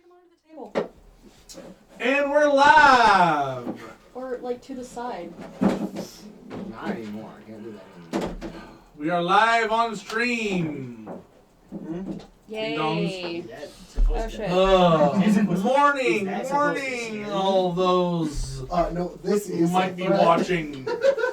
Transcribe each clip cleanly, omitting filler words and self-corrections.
come under the table. And we're live! Or, like, to the side. Not anymore. I can't do that anymore. We are live on stream. Yay. That's supposed Oh, to- shit. Morning, Is that supposed to morning, scare all those No, this who is might be watching.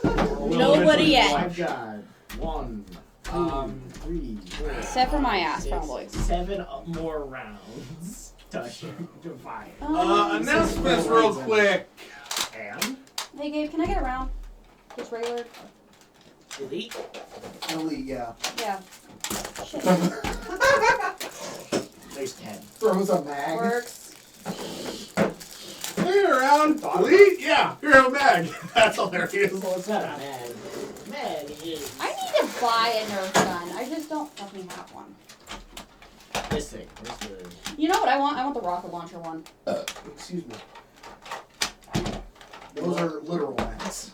Nobody yet. I've got 1, 2, 3, 4. Except for my ass, 6, probably. 7 more rounds. Touching divine. Announcements real quick. And Hey, Gabe, can I get a round? Just regular? delete. Elite, yeah. Yeah. Shit. There's 10. Throws a mag. Works. Hey, around. Delete? Yeah, you're a mag. That's hilarious. Well, it's not a mag. Mag is I need to buy a Nerf gun. I just don't fucking have one. this thing. Where's the... You know what I want? I want the rocket launcher one. Excuse me. Those are literal mags.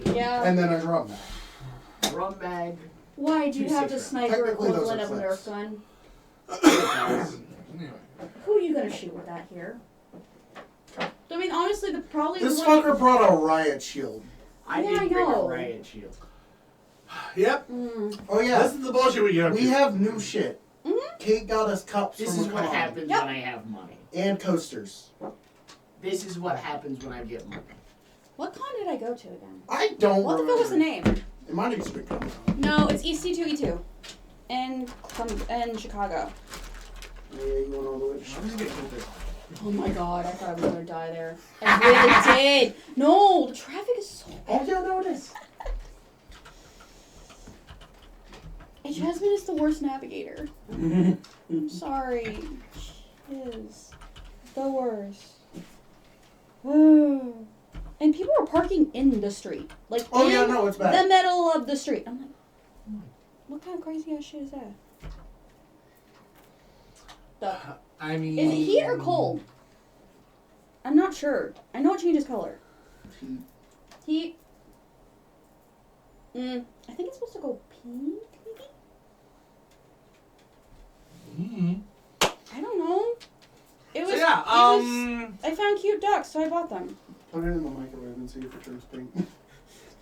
Yeah. And then a drum mag. Drum mag. Why do you have the 2 sniper Technically, those equivalent are of a Nerf clips. gun? Who are you gonna shoot with that here? I mean, honestly, probably This the one... fucker brought a riot shield. I Yeah, did I bring a know. riot shield. Yep. Oh yeah. This is the bullshit we get up We to. have new shit. Mm-hmm. Kate got us cups This from is a what con. happens Yep. when I have money. And coasters. This is what happens when I get money. What con did I go to again? I don't What the remember. fuck was the name? It might have just been coming out. No, it's EC2E2. In Chicago. Yeah, you went all the way to I'm just gonna put this Oh my god, I thought I was gonna die there. I really did. No, the traffic is so Oh bad. yeah, no it is. And Jasmine is the worst navigator. I'm sorry. She is the worst. And people are parking in the street. Like Oh in yeah, no, it's bad. the middle of the street. I'm like, what kind of crazy ass shit is that? I mean... Is it heat or cold? I'm not sure. I know it changes color. Heat. I think it's supposed to go pink, maybe? Mm-hmm. I don't know. It was. So yeah, I found cute ducks, so I bought them. Put it in the microwave and see if it turns pink.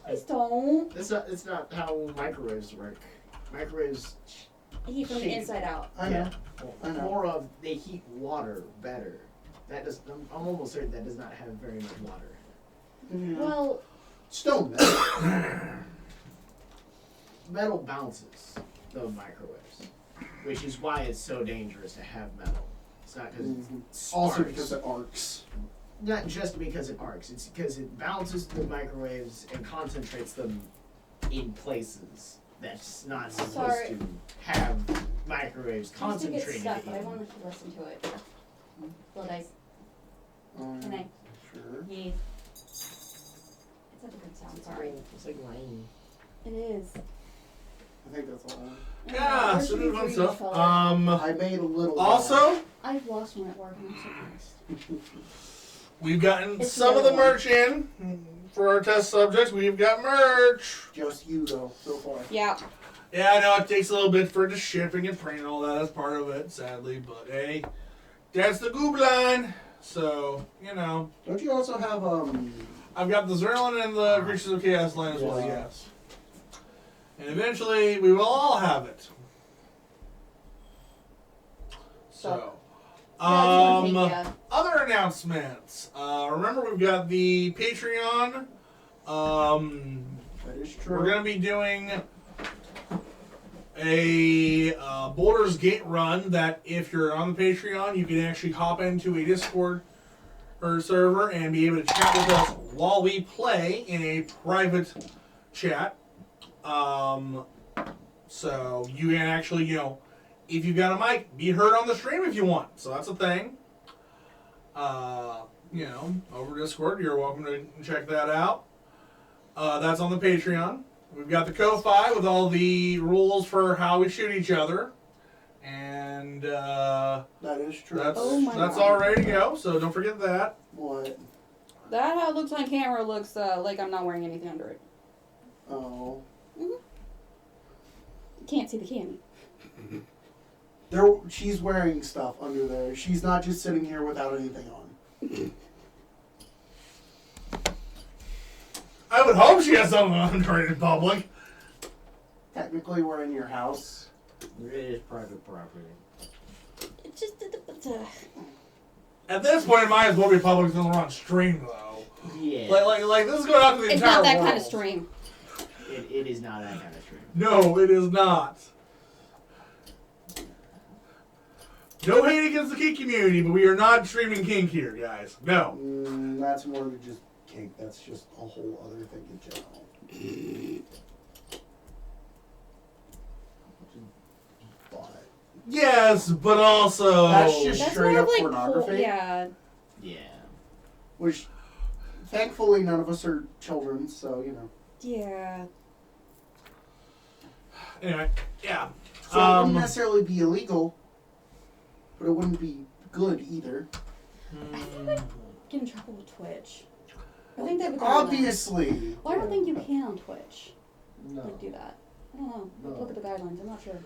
Please don't. It's not how microwaves work. Microwaves Heat from the inside out. I know. I know. more of they heat water better. That does I'm almost certain that does not have very much water. Yeah. Well, Stone metal. Metal bounces the microwaves, which is why it's so dangerous to have metal. It's not because it's Also because it arcs. not just because it arcs. It's because it bounces the microwaves and concentrates them in places that's not supposed Sorry. to have microwaves I used to get concentrated stuck, but I in. wanted to listen to it. Little dice. Can I? Sure. Yeah. It's such a good sound. Sorry. It's like rain. It is. I think that's all. Yeah, Where so should do we fun read stuff. each color? I made a little. Also, I've lost one at work and I'm so pissed. we've gotten It's some of the the other merch in for our test subjects. We've got merch. Just you though, so far. Yeah. Yeah, I know it takes a little bit for the shipping and print and all that. That's part of it, sadly. But hey, that's the goob line. So, you know. Don't you also have I've got the Zerlin and the Creatures of Chaos line as well, Yeah. yes. And eventually, we will all have it. So, That's one thing, other announcements. Remember, we've got the Patreon. that is true. We're going to be doing a Baldur's Gate run that if you're on the Patreon, you can actually hop into a Discord or server and be able to chat with us while we play in a private chat. So you can actually, you know, if you've got a mic, be heard on the stream if you want. So that's a thing. You know, over Discord, you're welcome to check that out. That's on the Patreon. We've got the Ko-Fi with all the rules for how we shoot each other. And That is true. that's, Oh my that's God. all ready to go, so don't forget that. What? That how it looks on camera looks like I'm not wearing anything under it. Oh. Can't see the cami. She's wearing stuff under there. She's not just sitting here without anything on. I would hope she has something under in public. Technically, we're in your house. It is private property. It just At this point, it might as well be public since we're on stream, though. Yeah. Like this is going out to the it's entire not that world. kind of stream. It is not that kind of stream. No, it is not. No hate against the kink community, but we are not streaming kink here, guys. No. That's more than just kink. That's just a whole other thing in general. But Yes, but also... That's just That's straight more up of like pornography. yeah. Yeah. Which, thankfully, none of us are children, so, you know. Yeah. Anyway, yeah. So it wouldn't necessarily be illegal, but it wouldn't be good either. I think I'd get in trouble with Twitch. I think they would. Obviously. Well, I don't think you can on Twitch. No. Like, do that. I don't know. No. Look at the guidelines. I'm not sure.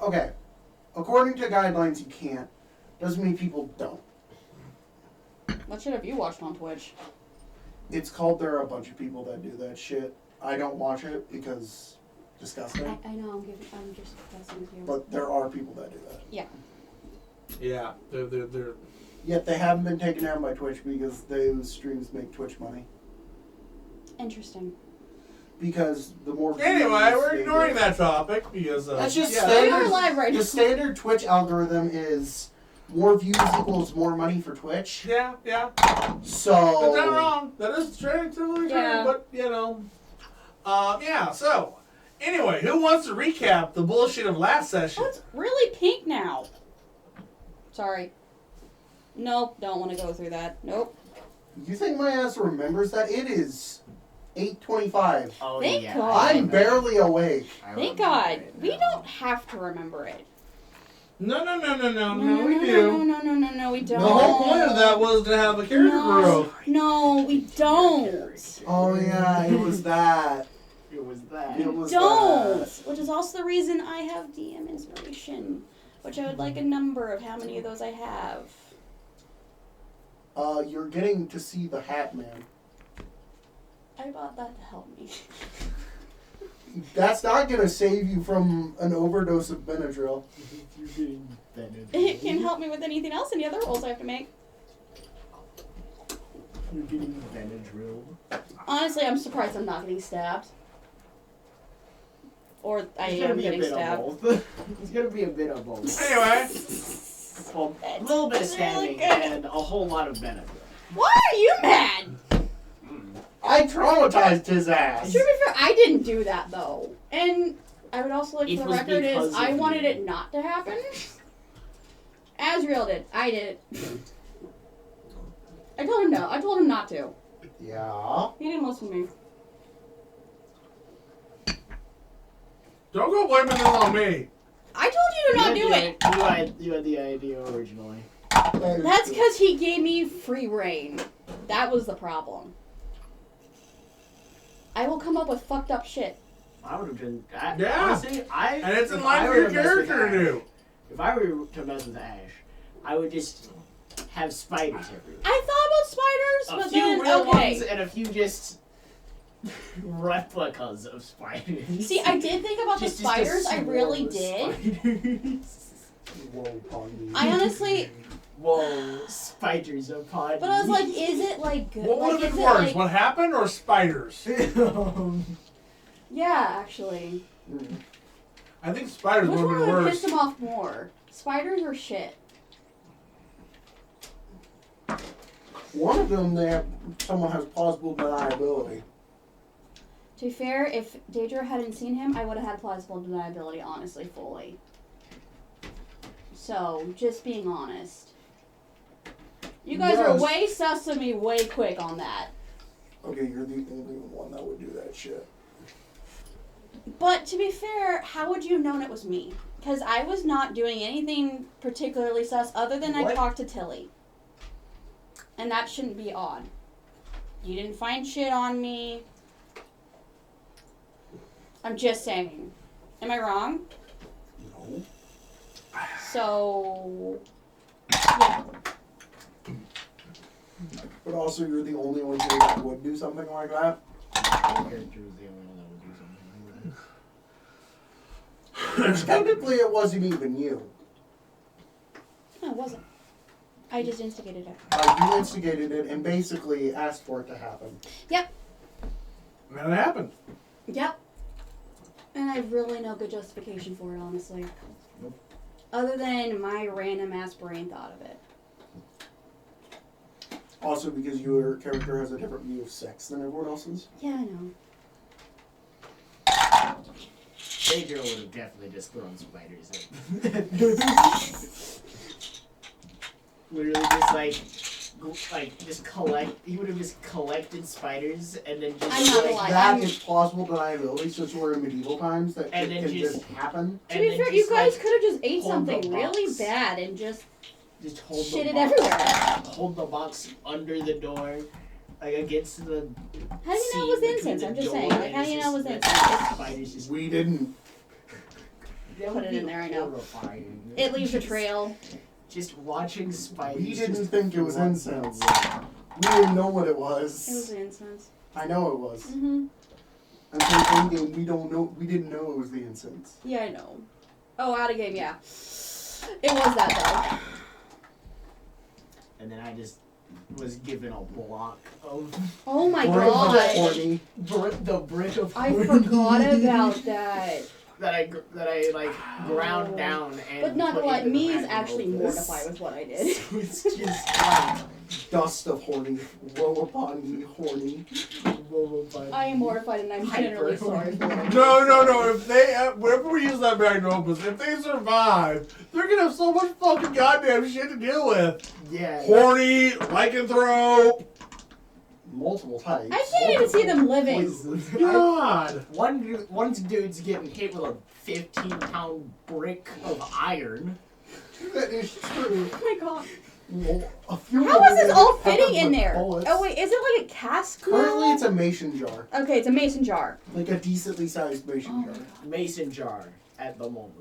Okay. According to guidelines, you can't. Doesn't mean people don't. What shit have you watched on Twitch? It's called there are a bunch of people that do that shit. I don't watch it because disgusting. I know. I'm just messing with you. But there are people that do that. Yeah. Yeah, they're... Yet they haven't been taken down by Twitch because those streams make Twitch money. Interesting. Because the more views Anyway, we're they ignoring get- that topic because... That's just yeah. We are standard. live right now. The standard Twitch algorithm is more views equals more money for Twitch. Yeah. So But not wrong. That is totally true, Yeah. but, you know. Yeah, so... Anyway, who wants to recap the bullshit of last session? Oh, it's really pink now. Sorry. Nope. Don't want to go through that. Nope. You think my ass remembers that? It is 8:25. Oh, Thank yeah. God. I'm barely awake. I Thank remember God. it We now. don't have to remember it. No, we no, do. No, we don't. The whole point of that was to have a character growth. No, we don't. Oh yeah, it was that. It was that. It was Don't. that. Which is also the reason I have DM inspiration. Which I would like a number of how many of those I have. You're getting to see the Hat Man. I bought that to help me. That's not gonna save you from an overdose of Benadryl. You're getting Benadryl. It can help me with anything else, any other rolls I have to make. You're getting Benadryl. Honestly, I'm surprised I'm not getting stabbed. Or I It's gonna am be a getting bit stabbed. of both. It's gonna be a bit of both. Anyway, Well, a little bit of It's really standing good. and a whole lot of Benadryl. Why are you mad? I traumatized his To ass. be fair, I didn't do that though. And I would also like It for the was record because is I of wanted you. it not to happen. Azrael did. I did it. I told him no. I told him not to. Yeah. He didn't listen to me. don't go blaming this on me. I told you to not do it. You had the idea originally. That's because he gave me free reign. That was the problem. I will come up with fucked up shit. I would have been. Yeah. Honestly, And it's in if line I for were your to mess with character to Ash- do. If I were to mess with Ash, I would just have spiders everywhere. I thought about spiders, A but few then real okay. ones and a few just replicas of spiders. See, I did think about the Just a spiders. I really swarm of did. spiders. Whoa, upon me. I honestly, Whoa, spiders upon but I was me. like, is it like good? What would like, have is been it worse, like? what happened or spiders? Yeah, actually. I think spiders Which would have one been would worse. piss him off more? Spiders or shit? One of them, someone has plausible deniability. To be fair, if Daedra hadn't seen him, I would have had plausible deniability, honestly, fully. So, just being honest. You guys are Yes. way sus of me way quick on that. Okay, you're the only one that would do that shit. But to be fair, how would you have known it was me? Because I was not doing anything particularly sus other than I What? talked to Tilly. And that shouldn't be odd. You didn't find shit on me. I'm just saying. Am I wrong? No. So, yeah. But also, you're the only one here that would do something like that. My character was the only one that would do something like that. Which technically, it wasn't even you. No, it wasn't. I just instigated it. You instigated it and basically asked for it to happen. Yep. And then it happened. Yep. And I have really no good justification for it, honestly. Nope. Other than my random ass brain thought of it. Also, because your character has a different view of sex than everyone else's. Yeah, I know. Pedro would have definitely just thrown spiders in. Literally just collect. He would have just collected spiders and then just I'm not gonna lie. That is plausible deniability since we're in medieval times that And it then can just happen. To be fair, you guys could have just ate hold the something really box. bad and just hold shit the it box, everywhere. Hold the box under the door, like against the. How do you know it was seam incense? between I'm the just door saying. Like, and how do you it's know it was just- incense? Spiders just. We didn't. That Put would it be in there, I know. horrifying. It leaves a trail. Just watching spiders. We didn't just think it was run incense. away. We didn't know what it It was was. incense. I know it was. Mm-hmm. Until endgame, we don't know. We didn't know it was the incense. Yeah, I know. Oh, out of game, yeah. It was that though. And then I just was given a block of Oh my Brick of god. horny. the brick of I horny forgot about that. that I like ground down and. But not put gonna lie, into the me is magnum actually opus. mortified with what I did. So it's just like. Dust of horny. Woe upon ye, horny. I am mortified and I'm generally sorry for it. No. If they, whenever we use that magnum opus, if they survive, they're gonna have so much fucking goddamn shit to deal with. Yeah. Horny, lycanthrope. Multiple types. I can't even see them living. Poisons. God. One dude's getting hit with a 15-pound brick of iron. That is true. Oh my god. Well, a few How of is them this get all peppered fitting in with there? bullets. Oh wait, is it like a cask now? Currently, it's a mason jar. Okay, it's a mason jar. Like a decently sized mason Oh jar. my god. Mason jar at the moment.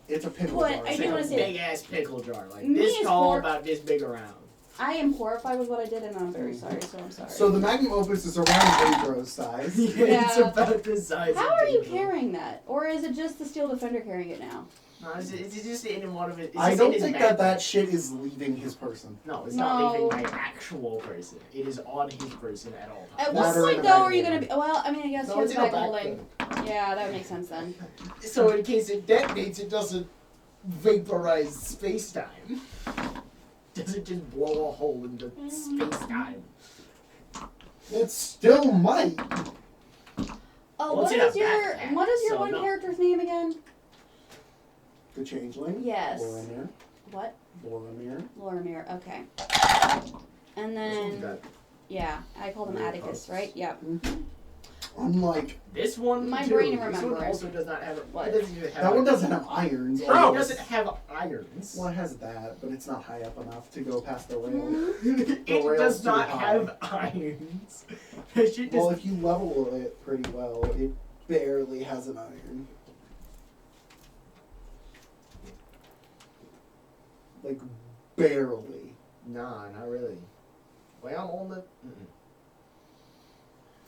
It's a pickle But jar. I It's do like wanna a say- big ass pickle jar, like Me this is tall, more- about this big around. I am horrified with what I did and I'm very sorry, so I'm sorry. So the magnum opus is around Pedro's size. It's about the size. How of are you Pedro. carrying that? Or is it just the steel defender carrying it now? No, it's just in one of it. I don't think that shit is leaving his person. No, it's No. not leaving my actual person. It is on his person at all At times. what Matter in point a though bag are you holding. gonna be? Well, I mean, I guess No, here's it's in a bag back holding. Yeah, that makes sense then. So in case it detonates, it doesn't vaporize space-time. Doesn't just blow a hole into space-time. It still might. Oh, Well, it's in a backpack, what is your so one no. character's name again? The changeling. Yes. Boromir. What? Boromir. Lorimir. Okay. And This one's then got yeah, I called him Weird Atticus, posts. right? Yep. Unlike this one. My too. brain This one remembers. also does not have. What? It doesn't even have. that one doesn't have irons. It Oh. doesn't have irons. Well, it has that, but it's not high up enough to go past the rail. Mhm. It rail's does too not high. have irons. That shit Well, just. if you level it pretty well, it barely has an iron. Like, barely. Nah, not really. Wait, I'm on the.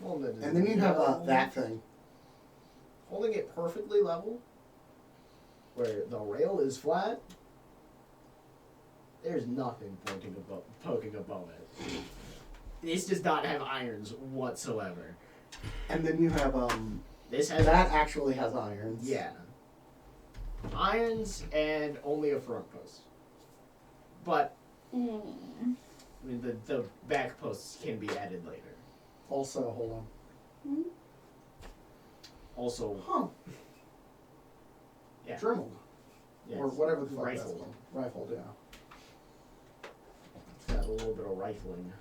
On the. And then you have that thing. Holding it perfectly level, where the rail is flat. There's nothing poking above it. This does not have irons whatsoever. And then you have, This has that actually has irons. yeah. Irons and only a front post. But Mm. I mean, the back posts can be added later. Also, hold on. Also, Huh. yeah. Dremel. Yes. Or whatever the fuck that's Rifled. called. Rifled, yeah. It's got a little bit of rifling.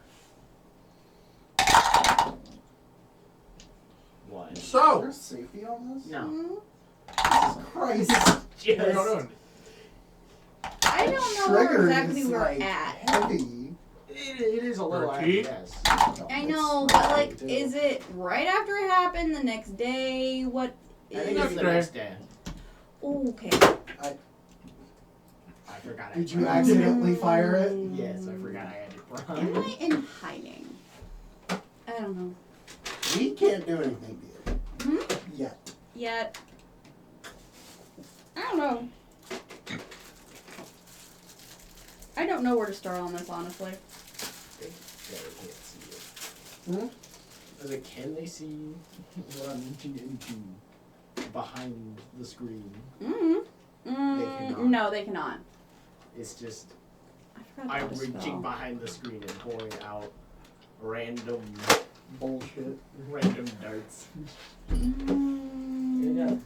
What? Is So, there safety on this? No. Jesus Christ. what are you Just doing? I don't know where Trigger exactly is, we're like, at. heavy. it is a little Repeat? yes. I know, but like, is it right after it happened, the next day? What I think is it's the Okay. next day. okay? I forgot. Did you accidentally fire it? Yes, I forgot I had it Am primed. I in hiding? I don't know. We can't do anything to you. Yet. Yet. I don't know. I don't know where to start on this, honestly. They can't see it. Hmm? I was like, can they see what I'm reaching into behind the screen? cannot. No, they cannot. It's just I forgot I'm how to reaching spell. behind the screen and pouring out random Bullshit. darts. You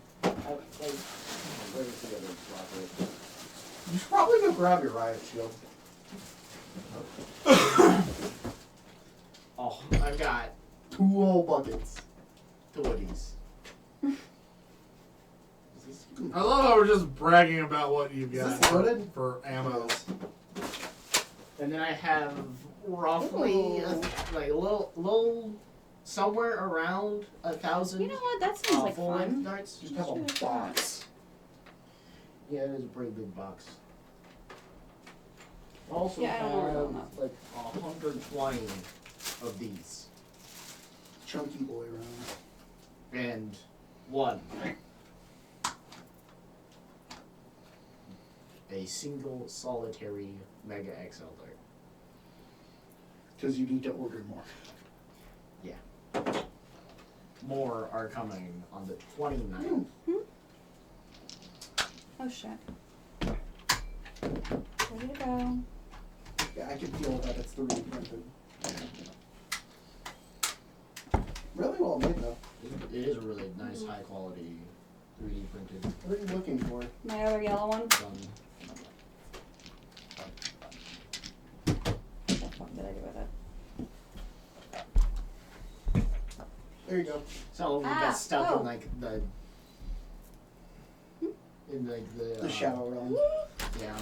should probably go grab your riot shield. Oh, I've got 2 whole buckets. 2 of these. I love how we're just bragging about what you've Is got this loaded? for ammo. And then I have roughly like a little somewhere around 1,000 You know what? That sounds like full-length fun. darts. Just have a box. Yeah, it is a pretty big box. Also Yeah, I don't know where have we're going like 120 of these. Chunky boy round. And 1. A single solitary Mega XL dart. Because you need to order more. More are coming on the 29th. Oh shit. Ready to go. Yeah, I can feel that it's 3D printed. Really well made though. It is a really nice, high quality 3D printed What are you looking for? My other yellow one. gun. What the fuck did I do with it? There you go. Some of them Ah, got stuck oh. in like the The shadow realm. Yeah.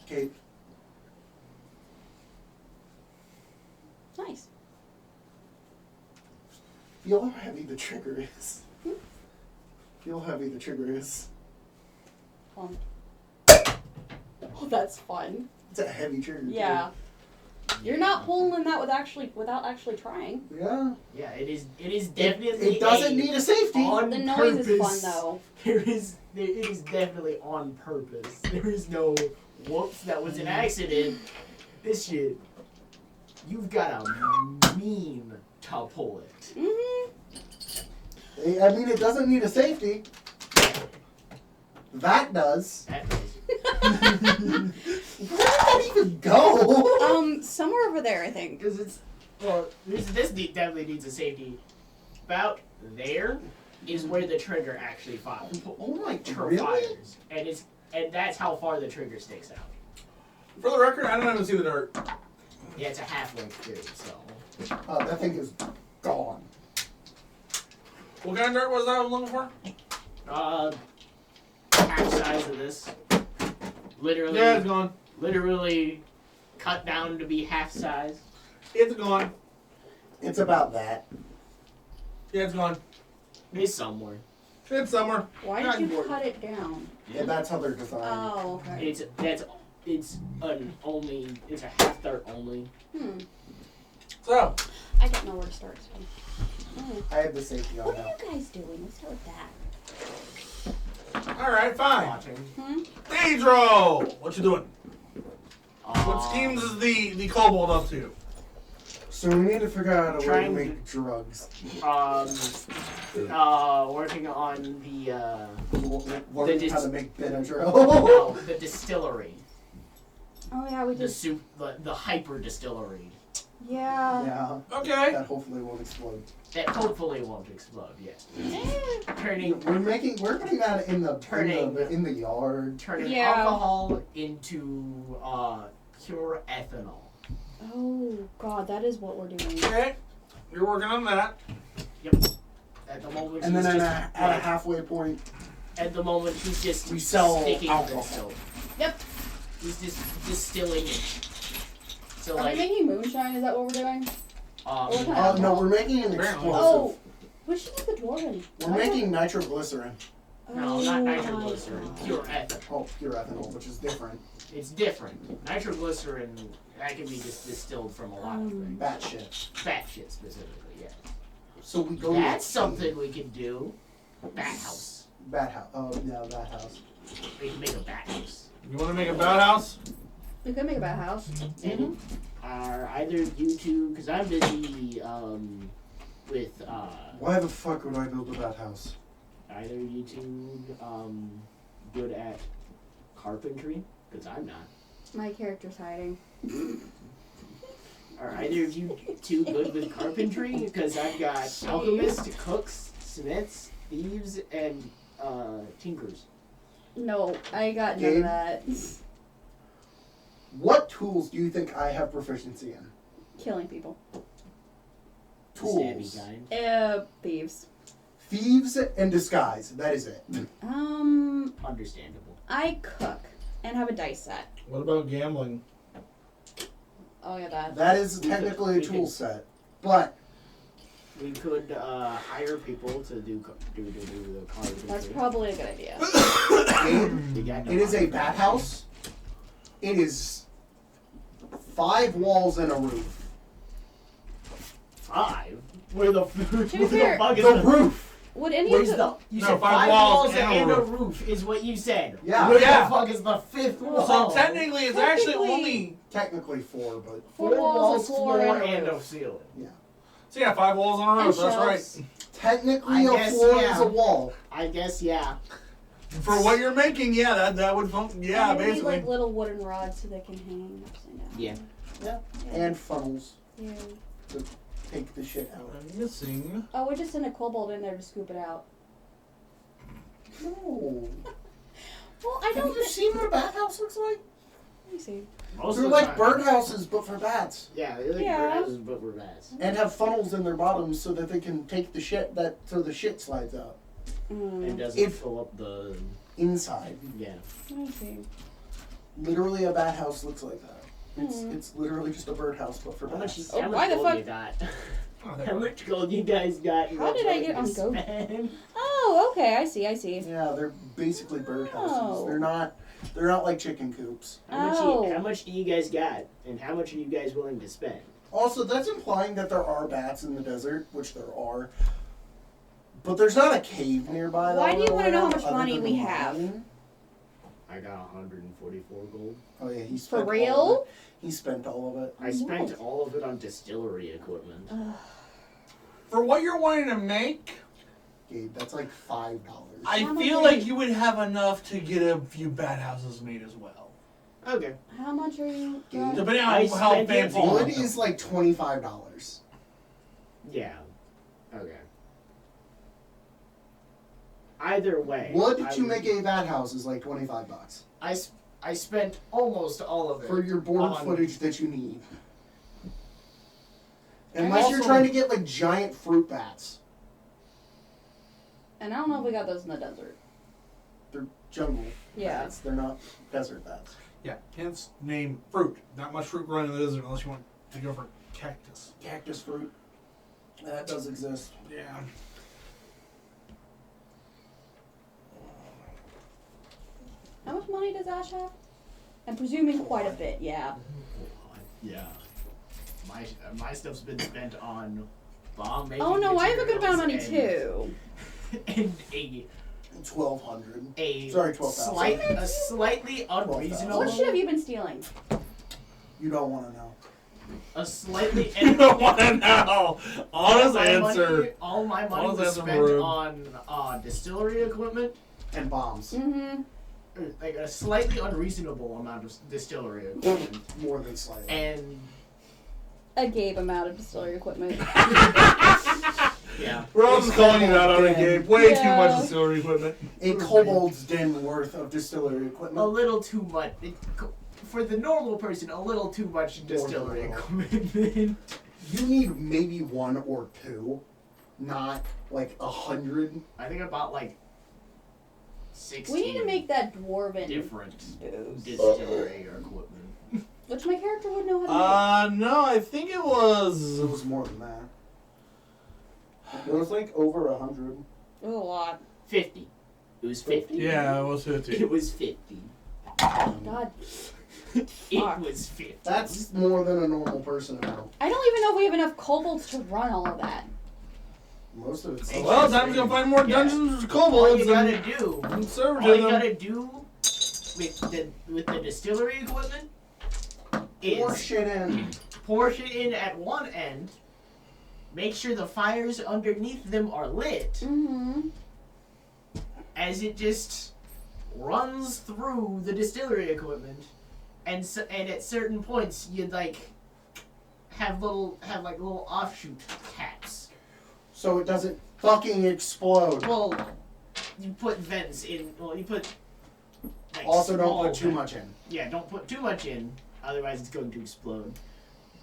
Okay. Nice. Feel how heavy the trigger is. Feel how heavy the trigger is. Oh, that's fun. It's a heavy trigger. too. Yeah. You're not pulling that without actually trying. Yeah. Yeah, it is definitely It doesn't need a safety. on The noise purpose. is fun though. It is definitely on purpose. There is no whoops, that was an accident. This shit, you've got a mean to pull it. Mm-hmm. I mean, it doesn't need a safety. That does. That is. Where did that even go? Somewhere over there, I think. Because it's, well, this definitely needs a safety. About there is where the trigger actually fires. Oh my, Really? really? Fires. And that's how far the trigger sticks out. For the record, I don't even see the dart. Yeah, it's a half length too, so. That thing is gone. What kind of dart was that I was looking for? Half size of this. Literally. Yeah, it's gone. Literally cut down to be half size. It's gone. It's about that. Yeah, it's gone. It's somewhere. It's somewhere. Why Not did you important. cut it down? Yeah, that's how they're designed. Oh, okay. It's a half dart only. So, I don't know where to start. So. I have the safety on What now. are you guys doing? Let's start with that. alright, fine. Watching. Pedro! What you doing? What schemes is the kobold up to? So we need to figure out a way to Trying make drugs. Working on the Learning how to make Benadryl. no, the distillery, Oh yeah, we the just. the hyper distillery Yeah. Yeah. Okay. That hopefully won't explode. that hopefully won't explode. Yes, turning We're putting that in the Turning. in the yard. Yeah. alcohol into pure ethanol. Oh god, that is what we're doing. Okay. You're working on that. At the moment, And then he's at just, a like, halfway point, at the moment he's just we sell sticking alcohol. to the stove. Yep. He's just distilling it. So Are like, we making moonshine? Is that what we're doing? What kind no, we're making an Apparently. explosive. Oh, we should have the dwarven. We're making nitroglycerin. No, not Oh nitroglycerin. my God. Pure ethanol. Oh, pure ethanol, which is different. It's different. Nitroglycerin, that can be just distilled from a lot of things. Bat shit. Fat shit specifically, yeah. So we go. That's something we could do. Bat house. Bat house. Oh yeah, bat house. We can make a bat house. You want to make a bat house? We could make a bat house. And are either you two, because I'm busy with Why the fuck would I build a bat house? either you two good at carpentry, because I'm not. My character's hiding. Are either of you two good with carpentry? Because I've got alchemists, cooks, smiths, thieves, and tinkers. No, I got none Gabe? of that. What tools do you think I have proficiency in? Killing people. Tools. Savvy kind. Thieves. Thieves and disguise. That is it. Understandable. I cook and have a dice set. What about gambling? Oh yeah, that. That is We technically a could- tool set. But We could hire people to do the carpentry. That's probably a good idea. We got no it is a money. bat house. It is 5 walls and a roof. 5? Where the, where be the fair, fuck is The the roof. Would any Where's of the? You No, said 5 5 walls walls and a a roof is what you said. Yeah. Where Yeah. the fuck is the 5th wall? So technically, it's actually Technically- only. Technically 4, but 4 walls, a floor, and a a roof. ceiling. So yeah, 5 walls on a And roof. That's shelves. right. technically I a guess, floor yeah. is a wall. I guess yeah. For what you're making, yeah, that would function. Yeah, and they need, basically. like little wooden rods so they can hang upside down. Yeah. Yeah. And funnels Yeah. to take the shit out. I'm missing. Oh, we just sent a kobold in there to scoop it out. No. Well, I Have don't. you seen what a bat house looks like? Let me see. Most They're of the like time- birdhouses, but for bats. Yeah, they're like Yeah. birdhouses, but we're bats. And have funnels in their bottoms so that they can take the shit so the shit slides out. And doesn't If- fill up the Inside. yeah. Let me see. Literally a bat house looks like that. Hmm. It's literally just a birdhouse but for How much, bats. Oh, how why much the gold fuck- you got? Oh, How there- much gold you guys got? How did I get on gold? gold? Oh, okay. I see. I see. Yeah, they're basically birdhouses. Oh. They're not like chicken coops. Oh. How much do you guys got? And how much are you guys willing to spend? Also, that's implying that there are bats in the desert, which there are. But there's not a cave nearby. Why that do you we're wanna know how aware of, much other money than we the have? mine. I got 144 gold. Oh yeah, he For spent all of real? it. He spent all of it. I spent all of it on distillery equipment. For what you're wanting to make, Gabe, that's like $5. I How much feel are like you- you would have enough to get a few bat houses made as well. Okay. How much are you? Gabe, Depending on I how spent it fancy you all. want wood them. is like $25. Yeah. Okay. Either way. Wood I to would- make a bat house is like $25 I spent almost all of it. for your board on- footage that you need. And Unless you're also- trying to get like giant fruit bats. And I don't know if we got those in the desert. They're jungle Yeah. bats. They're not desert bats. Yeah, hence name fruit. Not much fruit growing in the desert unless you want to go for cactus. Cactus fruit. That does exist. Yeah. How much money does Ash have? I'm presuming quite a bit. Yeah. Yeah. My stuff's been spent on bomb making. Oh no, I have a good amount of money materials too. And a 1,200. Sorry, 12,000. a slightly unreasonable. What shit have you been stealing? You don't want to know. A slightly. You don't want to know. Honest my answer. Money, all my money Honest was answer, spent Marib. on distillery equipment. And bombs. Mm-hmm. Like a slightly unreasonable amount of distillery equipment. More than slightly. And A Gabe amount of distillery equipment. yeah. We're all just calling you out on it, Gabe. Way too Yeah. much distillery equipment. A kobold's den worth of distillery A equipment. little too much. For the normal person, a little too much distillery than a equipment. You need maybe 1 or 2, not like 100. I think I bought like 16 We need to make that dwarven different booze, distillery equipment. which my character would know how to make. No, I think it It was. was more than that. It was like over 100. It was a lot. 50. It It was 50. Yeah, it was 50. It was 50. God. It Fuck. was 50. That's more than a normal person amount. I don't even know if we have enough kobolds to run all of that. Most of it's. Well, time to go find more Yeah. dungeons with All kobolds you gotta and do, serve all to you them. gotta do with the distillery equipment is Pour shit in. pour it in at one end, make sure the fires underneath them are lit, Mm-hmm. as it just runs through the distillery equipment, and at certain points you'd like have little offshoot taps. So it doesn't fucking explode. Well, you put vents in. Well, you put. Like, Also, don't small put too vents. much in. Yeah, don't put too much in, otherwise it's going to explode.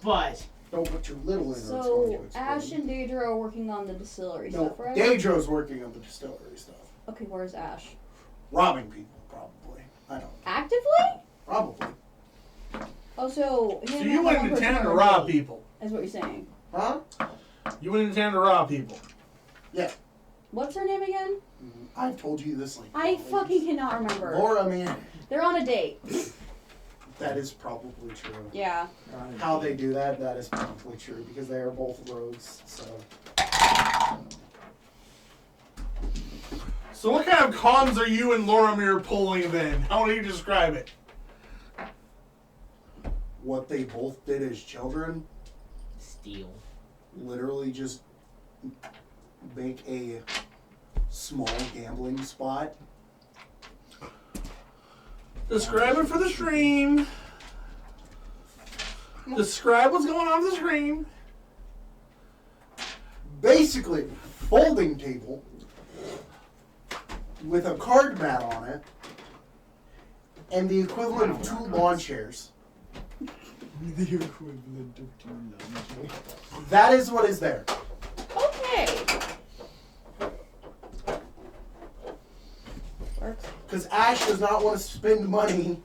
But Don't put too little in or it's going So, to explode. Ash and Daedra are working on the distillery No, stuff, right? Daedro's working on the distillery stuff. Okay, where's Ash? Robbing people, probably. I don't know. Actively? Probably. Oh, so... So him you and went one into person town to are rob me, people. is what you're saying. Huh? You went into town to rob people. What's her name again? I've told you this like. I always. fucking cannot remember. Laura, man. They're on a date. That is probably true. Yeah. How they do that, that is probably true because they are both rogues. So. So what kind of cons are you and Loramir pulling then? How do you describe it? What they both did as children, steal. literally just make a small gambling spot. Describe it for the stream. Describe what's going on the stream. Basically, folding table with a card mat on it and the equivalent of 2 lawn chairs. The equivalent of 2 lawn chairs. That is what is there. Okay. Works. Because Ash does not want to spend money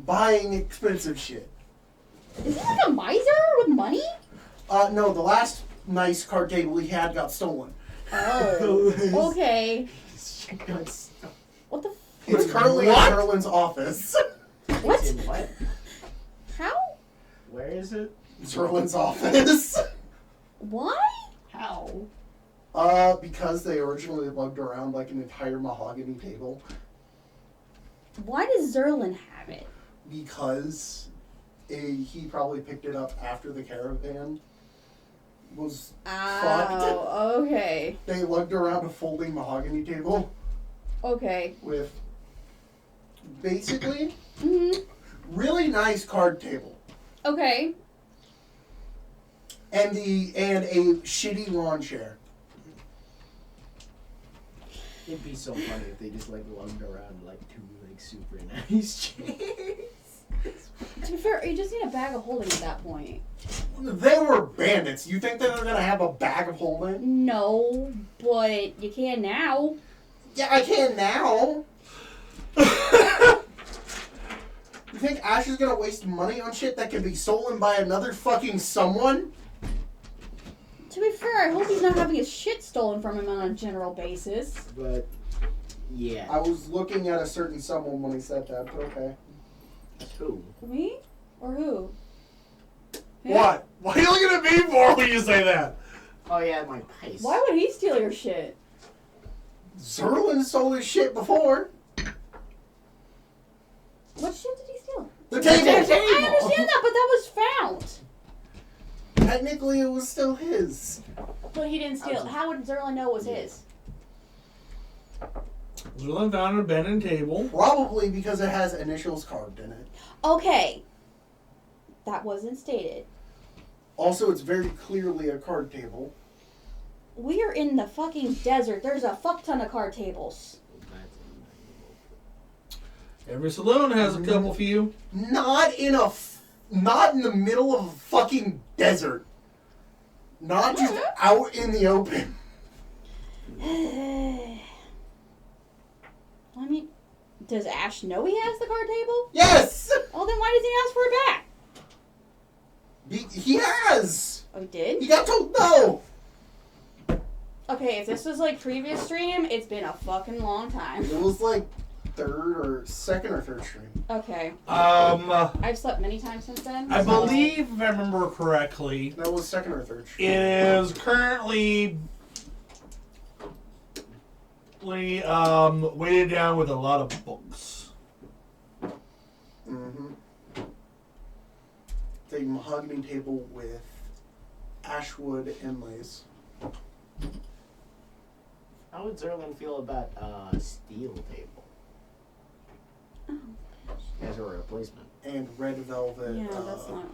buying expensive shit. Is he like a miser with money? No, the last nice card table he had got stolen. Oh. Okay. It's What the... It's currently in Merlin's office. What? in what? How? Where is it? Merlin's office. Why? How? Because they originally lugged around like an entire mahogany table. Why does Zerlin have it? Because he probably picked it up after the caravan was fucked. Oh, okay. They lugged around a folding mahogany table Okay. with basically Mm-hmm. really nice card table Okay. and a shitty lawn chair. It'd be so funny if they just like lugged around like 2 like super nice chairs. To be fair, you just need a bag of holding at that point. They were bandits. You think they were gonna have a bag of holding? No, but you can now. Yeah, I can now. You think Ash is gonna waste money on shit that can be stolen by another fucking someone? To be fair, I hope he's not having his shit stolen from him on a general basis. But yeah. I was looking at a certain someone when he said that, but okay. Who? Me? Or who? What? What are you looking at me for when you say that? Oh yeah, my pice. Why would he steal your shit? Zerlin stole his shit before. What shit did he steal? The table! I understand that, but that was found. Technically, it was still his. But he didn't steal it. How would Zerlin know it was his? Zerlin found an abandoned table. Probably because it has initials carved in it. Okay. That wasn't stated. Also, it's very clearly a card table. We are in the fucking desert. There's a fuck ton of card tables. Every saloon has a couple few. Not in the middle of a fucking desert. Not just out in the open. I mean, does Ash know he has the card table? Yes! Oh, then why does he ask for it back? He has! Oh, he did? He got told no! Okay, if this was like previous stream, it's been a fucking long time. It was like second or third stream. Okay. I I've slept many times since then. believe, if I remember correctly, That was second or third stream. it is currently weighted down with a lot of books. Mm-hmm. It's a mahogany table with ashwood inlays. How would Zerlin feel about a steel table? As a replacement. And red velvet. Yeah, that's not.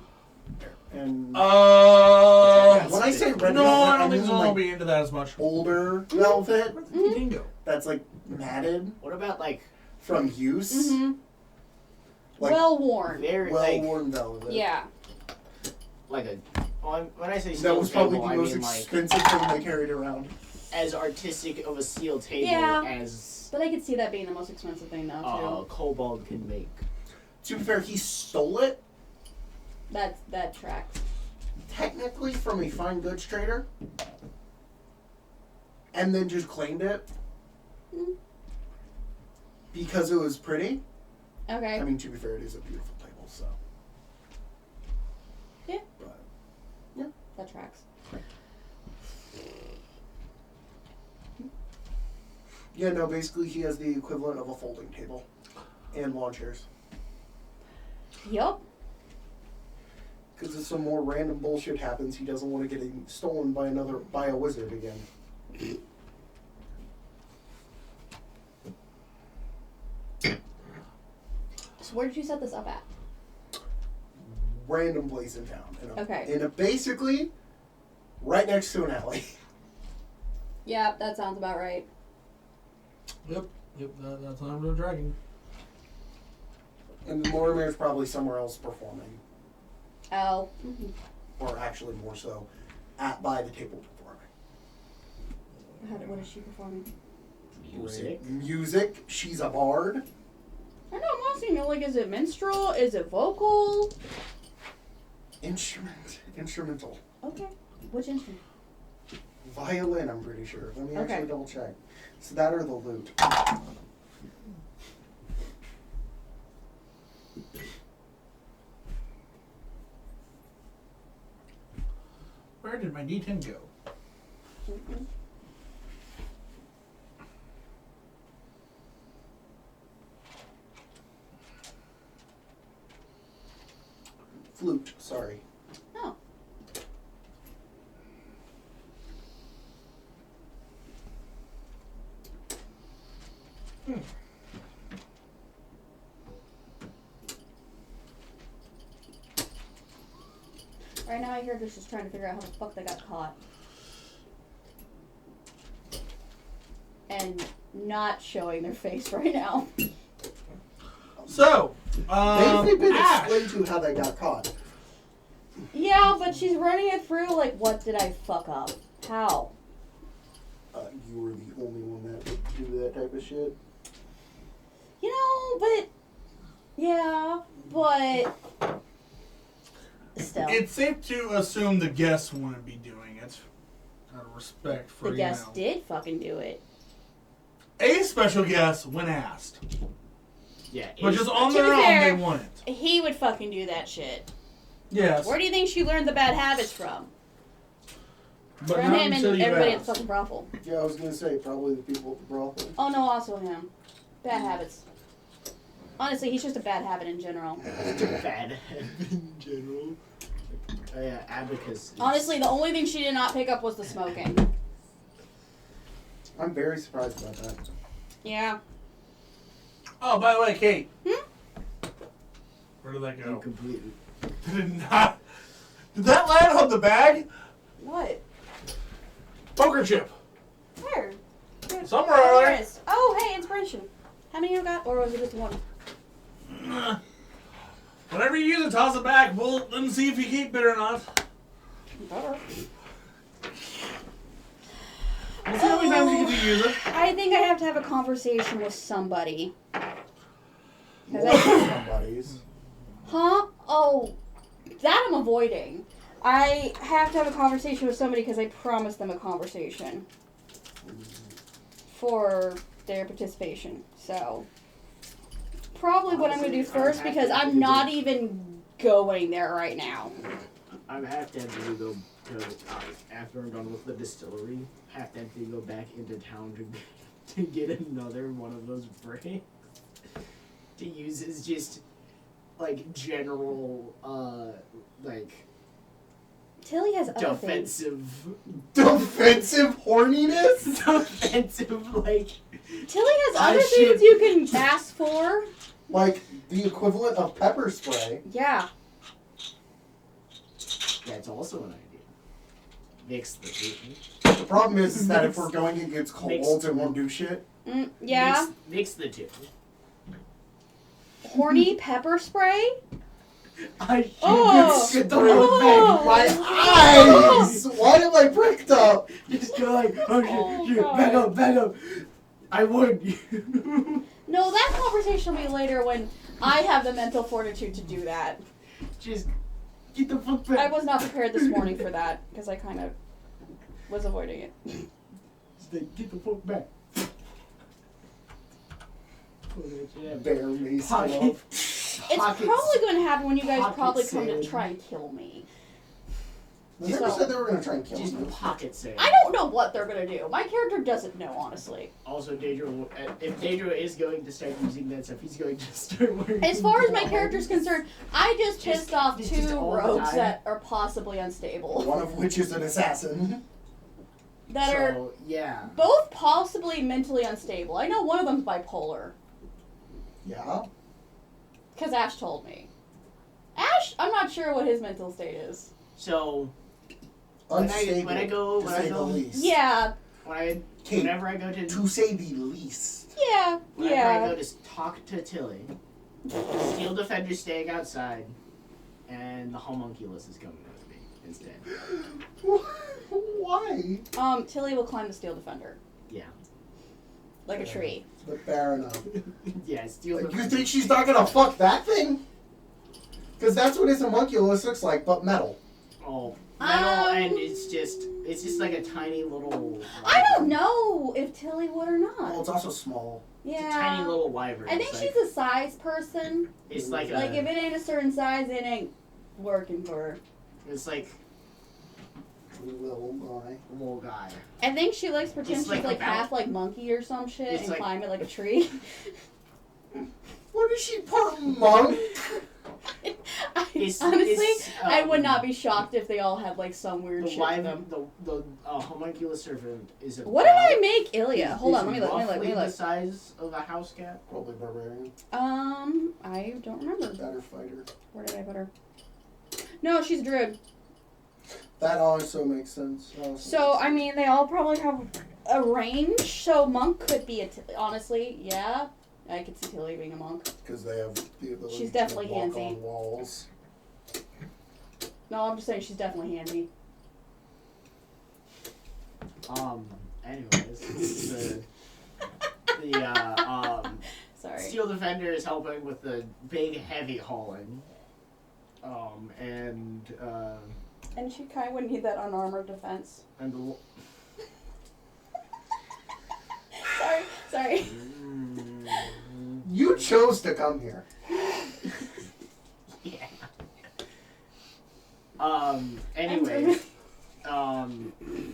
And When when I say red no, velvet, I don't think mean so. I'll like be into that as much. older velvet Where the dingo? that's like matted What about like from use. Mm-hmm. Like Well worn. very like well-worn velvet. Yeah. like a when I say That steel was probably table, the I most mean like expensive thing they carried around. as artistic of a steel table Yeah. as But I could see that being the most expensive thing, though, Kobold can make. To be fair, he stole it too. That tracks. technically from a fine goods trader, and then just claimed it Mm. because it was pretty. Okay. I mean, to be fair, it is a beautiful table, so. Yeah. But That tracks. yeah, no, basically he has the equivalent of a folding table and lawn chairs. Yup. Because if some more random bullshit happens, he doesn't want to get stolen by a wizard again. So where did you set this up at? Random place in town. Okay. In a basically right next to an alley. Yeah, that sounds about right. Yep, that's not real dragon. And Lorimer's probably somewhere else performing. Oh. Or actually more so, by the table performing. What is she performing? Music. Music. She's a bard. I know, I'm asking you, like, is it minstrel? Is it vocal? Instrumental. Okay. Which instrument? Violin, I'm pretty sure. Let me Okay. actually double check. So that or the lute. Where did my D10 go? Mm-mm. Flute, sorry. Oh. Right now I hear they're just trying to figure out how the fuck they got caught. And not showing their face right now. So, They've been Ash. explained to how they got caught. Yeah, but she's running it through like, what did I fuck up? How? You were the only one that would do that type of shit. You know, but... Yeah, but... Still. It's safe to assume the guests wouldn't be doing it. Out of respect for The guest did fucking do it. A special guest when asked. Yeah. But just on To their be own, fair- they wouldn't. He would fucking do that shit. Yes. Where do you think she learned the bad habits from? But From not him and until you everybody at ask. the fucking brothel. Yeah, I was gonna say probably the people at the brothel. Oh no, also him. Bad habits. Honestly, he's just a bad habit in general. Bad in general. Yeah, abacus. Honestly, the only thing she did not pick up was the smoking. I'm very surprised about that. Yeah. Oh, by the way, Kate. Hmm? Where did that You go? completely. Did it not? Did that land on the bag? What? Poker chip. Where? Somewhere Oh, over there there. it is. Oh, hey, inspiration. How many you got? Or was it just one? Whenever you use it, toss it back. We'll then see if you keep it or not. Better. We'll see how many times you get to use it. I think I have to have a conversation with somebody. 'Cause More somebody's. Huh? Oh, that I'm avoiding. I have to have a conversation with somebody because I promised them a conversation. for their participation. So probably what I'm going to do Honestly, first I'm because happy I'm to not do- even going there right now. I'm half tempted to go to after I'm done with the distillery. Half tempted to go back into town to get another one of those bricks to use as just like general like Tilly has other things. defensive horniness? defensive like Tilly has I other should- things you can ask for. Like the equivalent of pepper spray. Yeah. that's also an idea. Mix the two. The problem is that if we're going against kobolds, it won't do shit. Yeah. Mix the two. Horny pepper spray. I should Oh. get the Oh. My eyes! Why am I pricked up? Just go like, oh shit, Oh, shit, God. back up. I would. No, that conversation will be later when I have the mental fortitude to do that. Just get the fuck back. I was not prepared this morning for that because I kind of was avoiding it. Just like, get the fuck back. Pull that shit out. Bear mace Pocket- glove. It's Pockets- probably going to happen when you guys pocket probably come to sand. try and kill me. They never So- said they were gonna try and kill Just you. pocket sand. I don't know what they're going to do. My character doesn't know, honestly. Also, Daedra, if Daedra is going to start using that stuff, he's going to start wearing. As far as my gloves. character's concerned, I just Just- pissed off just two all the rogues time. that are possibly unstable. One of which is an assassin. That are So, yeah. both possibly mentally unstable. I know one of them's bipolar. Yeah. Because Ash told me. Ash, I'm not sure what his mental state is. So, Unstable, when I go- to when I say go- the least. Yeah, Kate, whenever I go to say the least. yeah, Whenever I yeah. go to talk to Tilly, Steel Defender's staying outside, and the homunculus is coming with me instead. Why? Tilly will climb the steel defender. Yeah. Like a tree. But fair enough. Yeah, Steel Like, you Defender. think she's not gonna fuck that thing? Because that's what his homunculus looks like, but metal. Oh, metal, and Um, it's just like a tiny little. I don't know if Tilly would or Well, not. it's also small. It's Yeah. a tiny little wyvern. I think It's she's like, a size person. It's like Like, a. if it ain't a certain size, it ain't working for her. It's like Little guy. a little guy. I think she likes to pretend It's she's like like about- half like monkey or some shit It's and like- climb it like a tree. What is she, part monk? Honestly, I would not be shocked if they all had like some weird The shit to them. wyvern, the homunculus servant is a. What did I make Ilya? Hold on, let me look. The size of a house cat. Probably barbarian. I don't remember. Better fighter. Where did I put her? No, she's a druid. That also makes sense. So, I mean, they all probably have a range. So, monk could be honestly, yeah. I could see Tilly being a monk. Because they have the ability She's definitely to walk handsy. on walls. No, I'm just saying she's definitely handy. Anyways, Sorry. Steel Defender is helping with the big heavy hauling. And she kind of would need that unarmored defense. the Sorry. You chose to come here. Yeah. Anyway,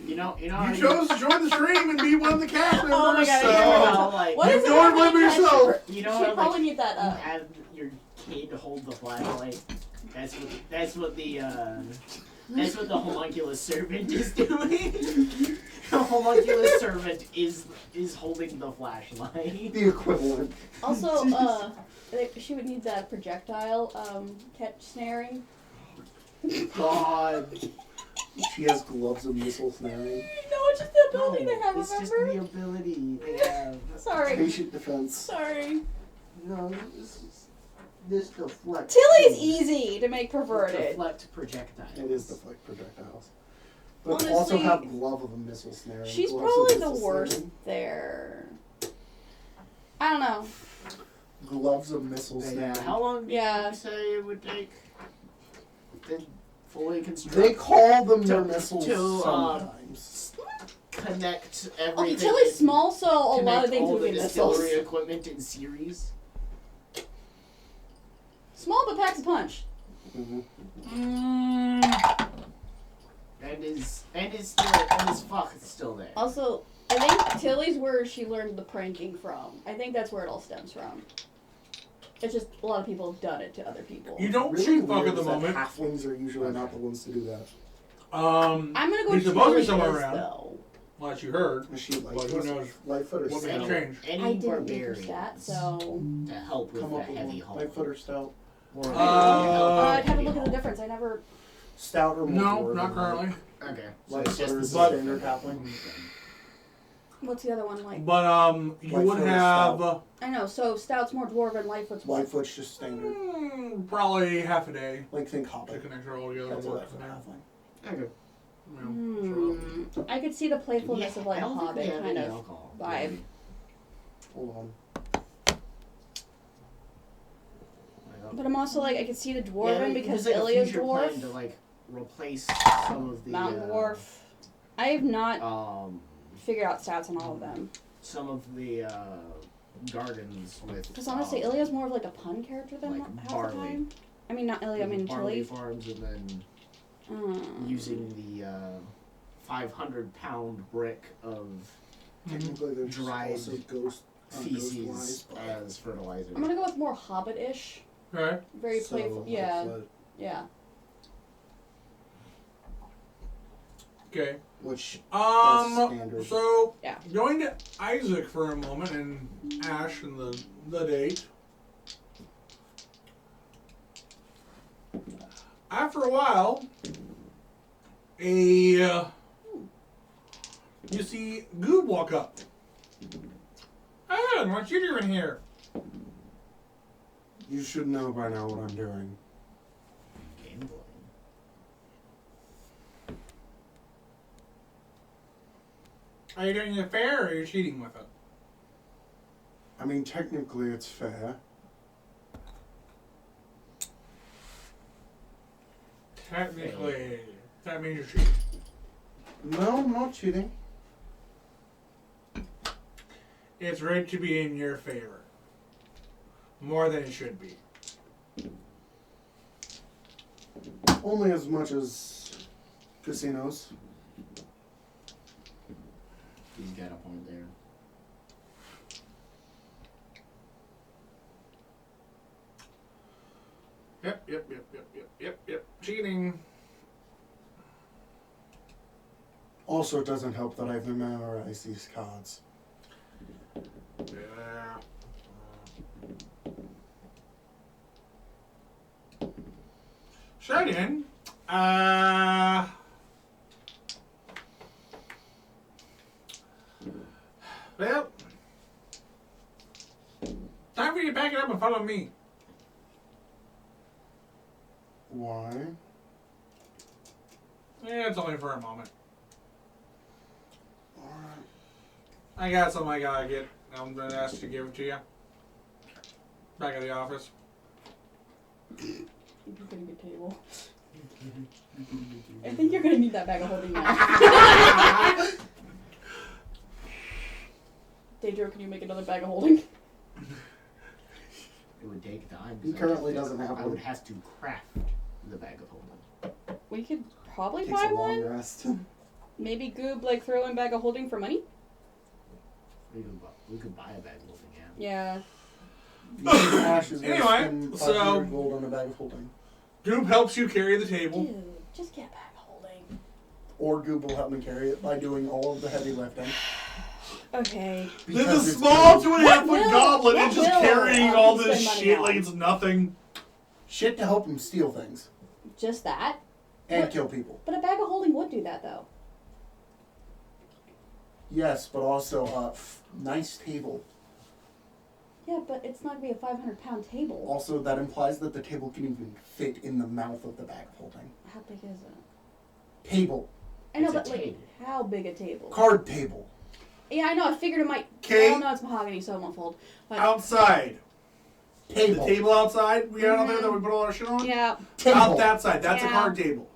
you know. You chose to join the stream and be one of the cast members. Oh my God, I so never like What you is it? don't blame yourself. you know She how probably like need that. you have your kid hold the flashlight. That's what the homunculus servant is doing. The homunculus servant is holding the flashlight. The equivalent. Also, she would need that projectile catch snaring. God. She has gloves of missile snaring. No, it's just the ability they have. It's just Remember? the ability they have. Sorry. Patient defense. Sorry. No, this deflect. Tilly's easy to make perverted. Deflect projectiles. It is deflect projectiles. But Honestly, also have glove of a missile snaring. She's gloves of probably the missile worst snaring, there. I don't know. Gloves of missile Yeah. snaring. How long do Yeah. you say it would take to fully construct? They call them their To- missiles to, sometimes. connect everything. Okay, Tilly's small, so a lot Connect of things all would the be missiles. distillery equipment in series. Small but packs a punch. And his fuck is still there. Also, I think Tilly's where she learned the pranking from. I think that's where it all stems from. It's just a lot of people have done it to other people. You don't Really shoot fuck weird at the is that moment. halflings are usually not the ones to do that. I'm gonna go He's with supposed to be Tilly's somewhere around. though. Well, as you heard. Is she But who knows Lightfoot or what may stout? change. Any I didn't make her barbarians stat, so... to help with Come the up with heavy one. haul. Lightfoot or stout? Or I'd have to look at the difference. I never... Stout or more No, dwarven, not currently. Okay. So it's Lightfoot just or the standard halfling? What's the other one like? But you would Lightfoot or have stout? I know, so Stout's more dwarven, Lightfoot's more... Lightfoot's just standard. probably half a day Like, think to Hobbit. connect her all together. That's a Work Lightfoot for now. halfling. Okay. I could see the playfulness Yeah, of like I a don't think we Hobbit have kind any of alcohol. vibe. Hold on. But I'm also like, I could see the Yeah, dwarven like, because there's, like, a Ilya's future dwarf, plan to like replace some of the Mountain dwarf. I have not um figured out stats on all of them. some of the gardens with. Because honestly, Ilya's more of like a pun character than like half barley. the time. I mean, not Ilya, I mean barley Tilly. farms, and then using the 500-pound brick of Technically, there's Dried also ghost feces wise, but as fertilizer. I'm gonna go with more Hobbit-ish. Okay. Very so, playful. Yeah, Lightfoot, yeah. Okay. which that's standard. So Yeah. going to Isaac for a moment and Ash and the date. After a while, you see Goob walk up. Alan, what you doing here? You should know by now what I'm doing. Gambling. Are you doing it fair or are you cheating with it? I mean, technically it's fair. Technically, that means you're cheating. No, I'm not cheating. It's right to be in your favor. More than it should be. Only as much as casinos. He's got a point there. Yep. Cheating. Also, it doesn't help that I've memorized these cards. Yeah. Sheridan, well, time for you to pack it up and follow me. Why? Yeah, it's only for a moment. Alright. I got something I gotta get. I'm gonna ask to give it to you. Back at the office. You're pretty good table. I think you're gonna need that bag of holding now. Daedro, can you make another bag of holding? It would take time. He 'cause currently doesn't have I one. would have to craft the bag of holding. We could probably Takes buy a long one. rest. Maybe Goob like throw in bag of holding for money. We could buy a bag of holding, yeah. Yeah. Ash is gonna Anyway, spend so- 500 gold on a bag of holding. Goob helps you carry the table. Dude, just get a bag of holding. Or Goob will help me carry it by doing all of the heavy lifting. Okay. There's Because a it's small crazy. 2.5 foot What goblin will- and just what will, carrying all this spend money shit on? like it's nothing. Shit to help him steal things Just that? and What? kill people. But a bag of holding would do that though. Yes, but also a nice table. Yeah, but it's not gonna be a 500-pound table. Also, that implies that the table can even fit in the mouth of the bag of holding. How big is it? Table. I know, It's a but like, table. how big a table? Card table. Yeah, I know. I figured it might. Okay. Well, no, it's mahogany, so it won't fold. But Outside. The Table. table outside we got out there that we put all our shit on? yeah, Table. Out that side. That's a Yeah. card table.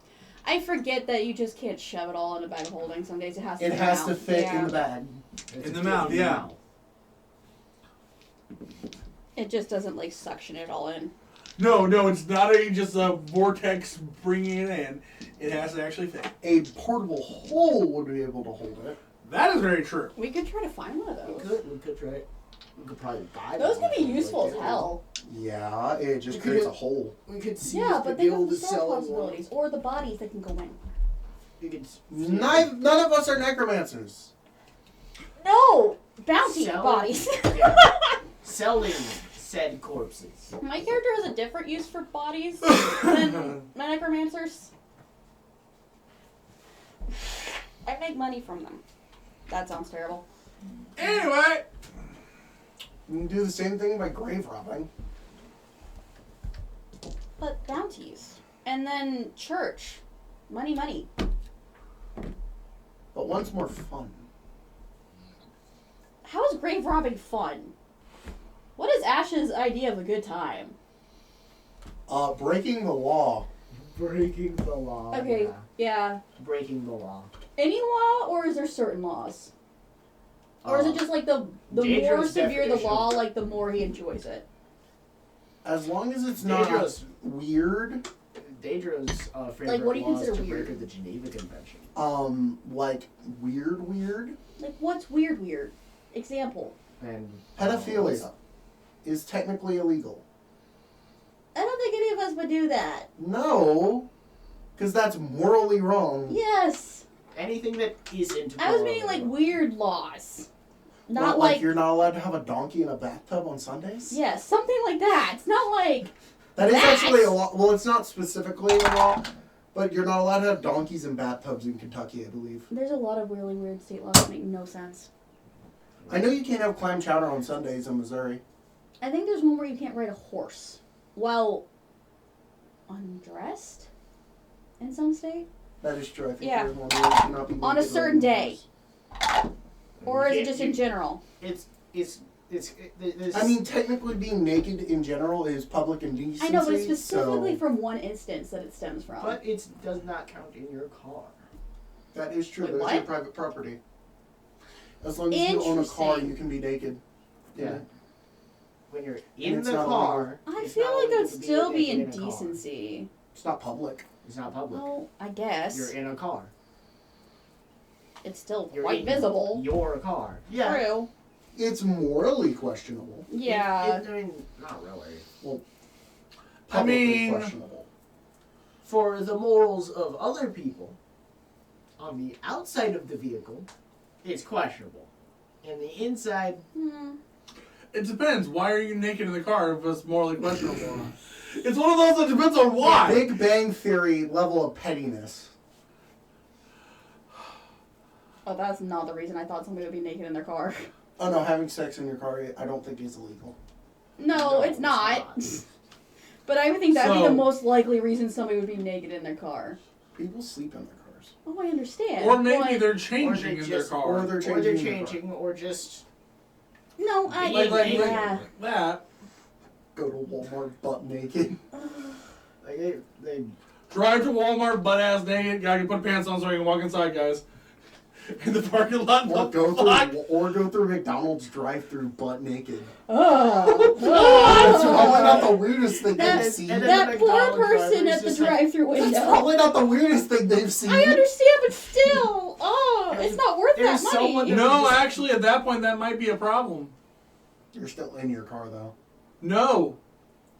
I forget that you just can't shove it all in a bag of holding. Some days it has to. It fit has out. to fit Yeah. in the bag. In the mouth, yeah. It just doesn't like suction it all in. No, it's not just a vortex bringing it in. It has to actually fit. A portable hole would be able to hold it. That is very true. We could try to find one of those. We could try it. We could probably buy Those one could be from, useful like, as hell. Yeah, it just You creates could- a hole. We could see Yeah, if but the think of guild the is storage selling one. possibilities or the bodies that can go in. We could None of us are necromancers. No, bounty Sell- bodies. Yeah. Selling said corpses. My character has a different use for bodies than my necromancers. I make money from them. That sounds terrible. Anyway, You can do the same thing by grave robbing. But bounties. And then church. Money. But one's more fun. How is grave robbing fun? What is Ash's idea of a good time? Breaking the law. Breaking the law. Okay, Yeah. yeah. Breaking the law. Any law, or is there certain laws? Or is it just like the more Dangerous severe the definition. law, like the more he enjoys it? As long as it's not Dangerous. weird. Daedral's favorite Like, what do you law is consider to weird? break of the Geneva Convention. Like weird. Like, what's weird? Example. And Pedophilia is technically illegal. I don't think any of us would do that. No, because that's morally wrong. Yes. anything that isn't. I was meaning like weird laws. Not What, like you're not allowed to have a donkey in a bathtub on Sundays? yes, something like that. It's not like That is That? actually a law. Well, it's not specifically a law, but you're not allowed to have donkeys in bathtubs in Kentucky, I believe. there's a lot of really weird state laws that make no sense. I know you can't have clam chowder on Sundays in Missouri. I think there's one where you can't ride a horse while undressed in some state. That is true. I think Yeah. there's one where you cannot be On a naked certain riding day. horse. Or is it Yeah, just in general? It's I mean, technically being naked in general is public indecency. I know, but it's specifically so from one instance that it stems from. but it does not count in your car. that is true. Wait, That's what? your private property. As long as you own a car, Interesting. you can be naked. Yeah. When you're in it's the not car, I it's feel not like illegal that'd to still be naked in a car. indecency. It's not public. It's not public. Well, I guess. You're in a car. It's still You're quite in visible. Your car. Yeah. True. It's morally questionable. Yeah. I mean, not really. Publicly mean- questionable. For the morals of other people, on the outside of the vehicle, it's questionable. In the inside, It depends. Why are you naked in the car if it's morally questionable or not? It's one of those that depends on why. Big Bang Theory level of pettiness. Oh, that's not the reason I thought somebody would be naked in their car. Oh no, having sex in your car, I don't think is illegal. No, it's not. But I would think that'd be So- the most likely reason somebody would be naked in their car. People sleep in their cars. Oh, I understand. Or maybe but- they're changing in their just- car. Or they're or changing. they're in their car. changing, or just No, I like yeah. that. Go to Walmart butt naked. like they Drive to Walmart, butt ass naked. Gotta put pants on so I can walk inside, guys. In the parking lot. Or the go fuck? through McDonald's drive-through butt naked. Oh. That's probably not the weirdest thing That- they've seen. and then That the poor McDonald's person driver is at the just like, drive-through That's window. probably not the weirdest thing they've seen. I understand, but still, oh, it's not worth that There's money. someone No, actually, at that point, that might be a problem. You're still in your car though. No.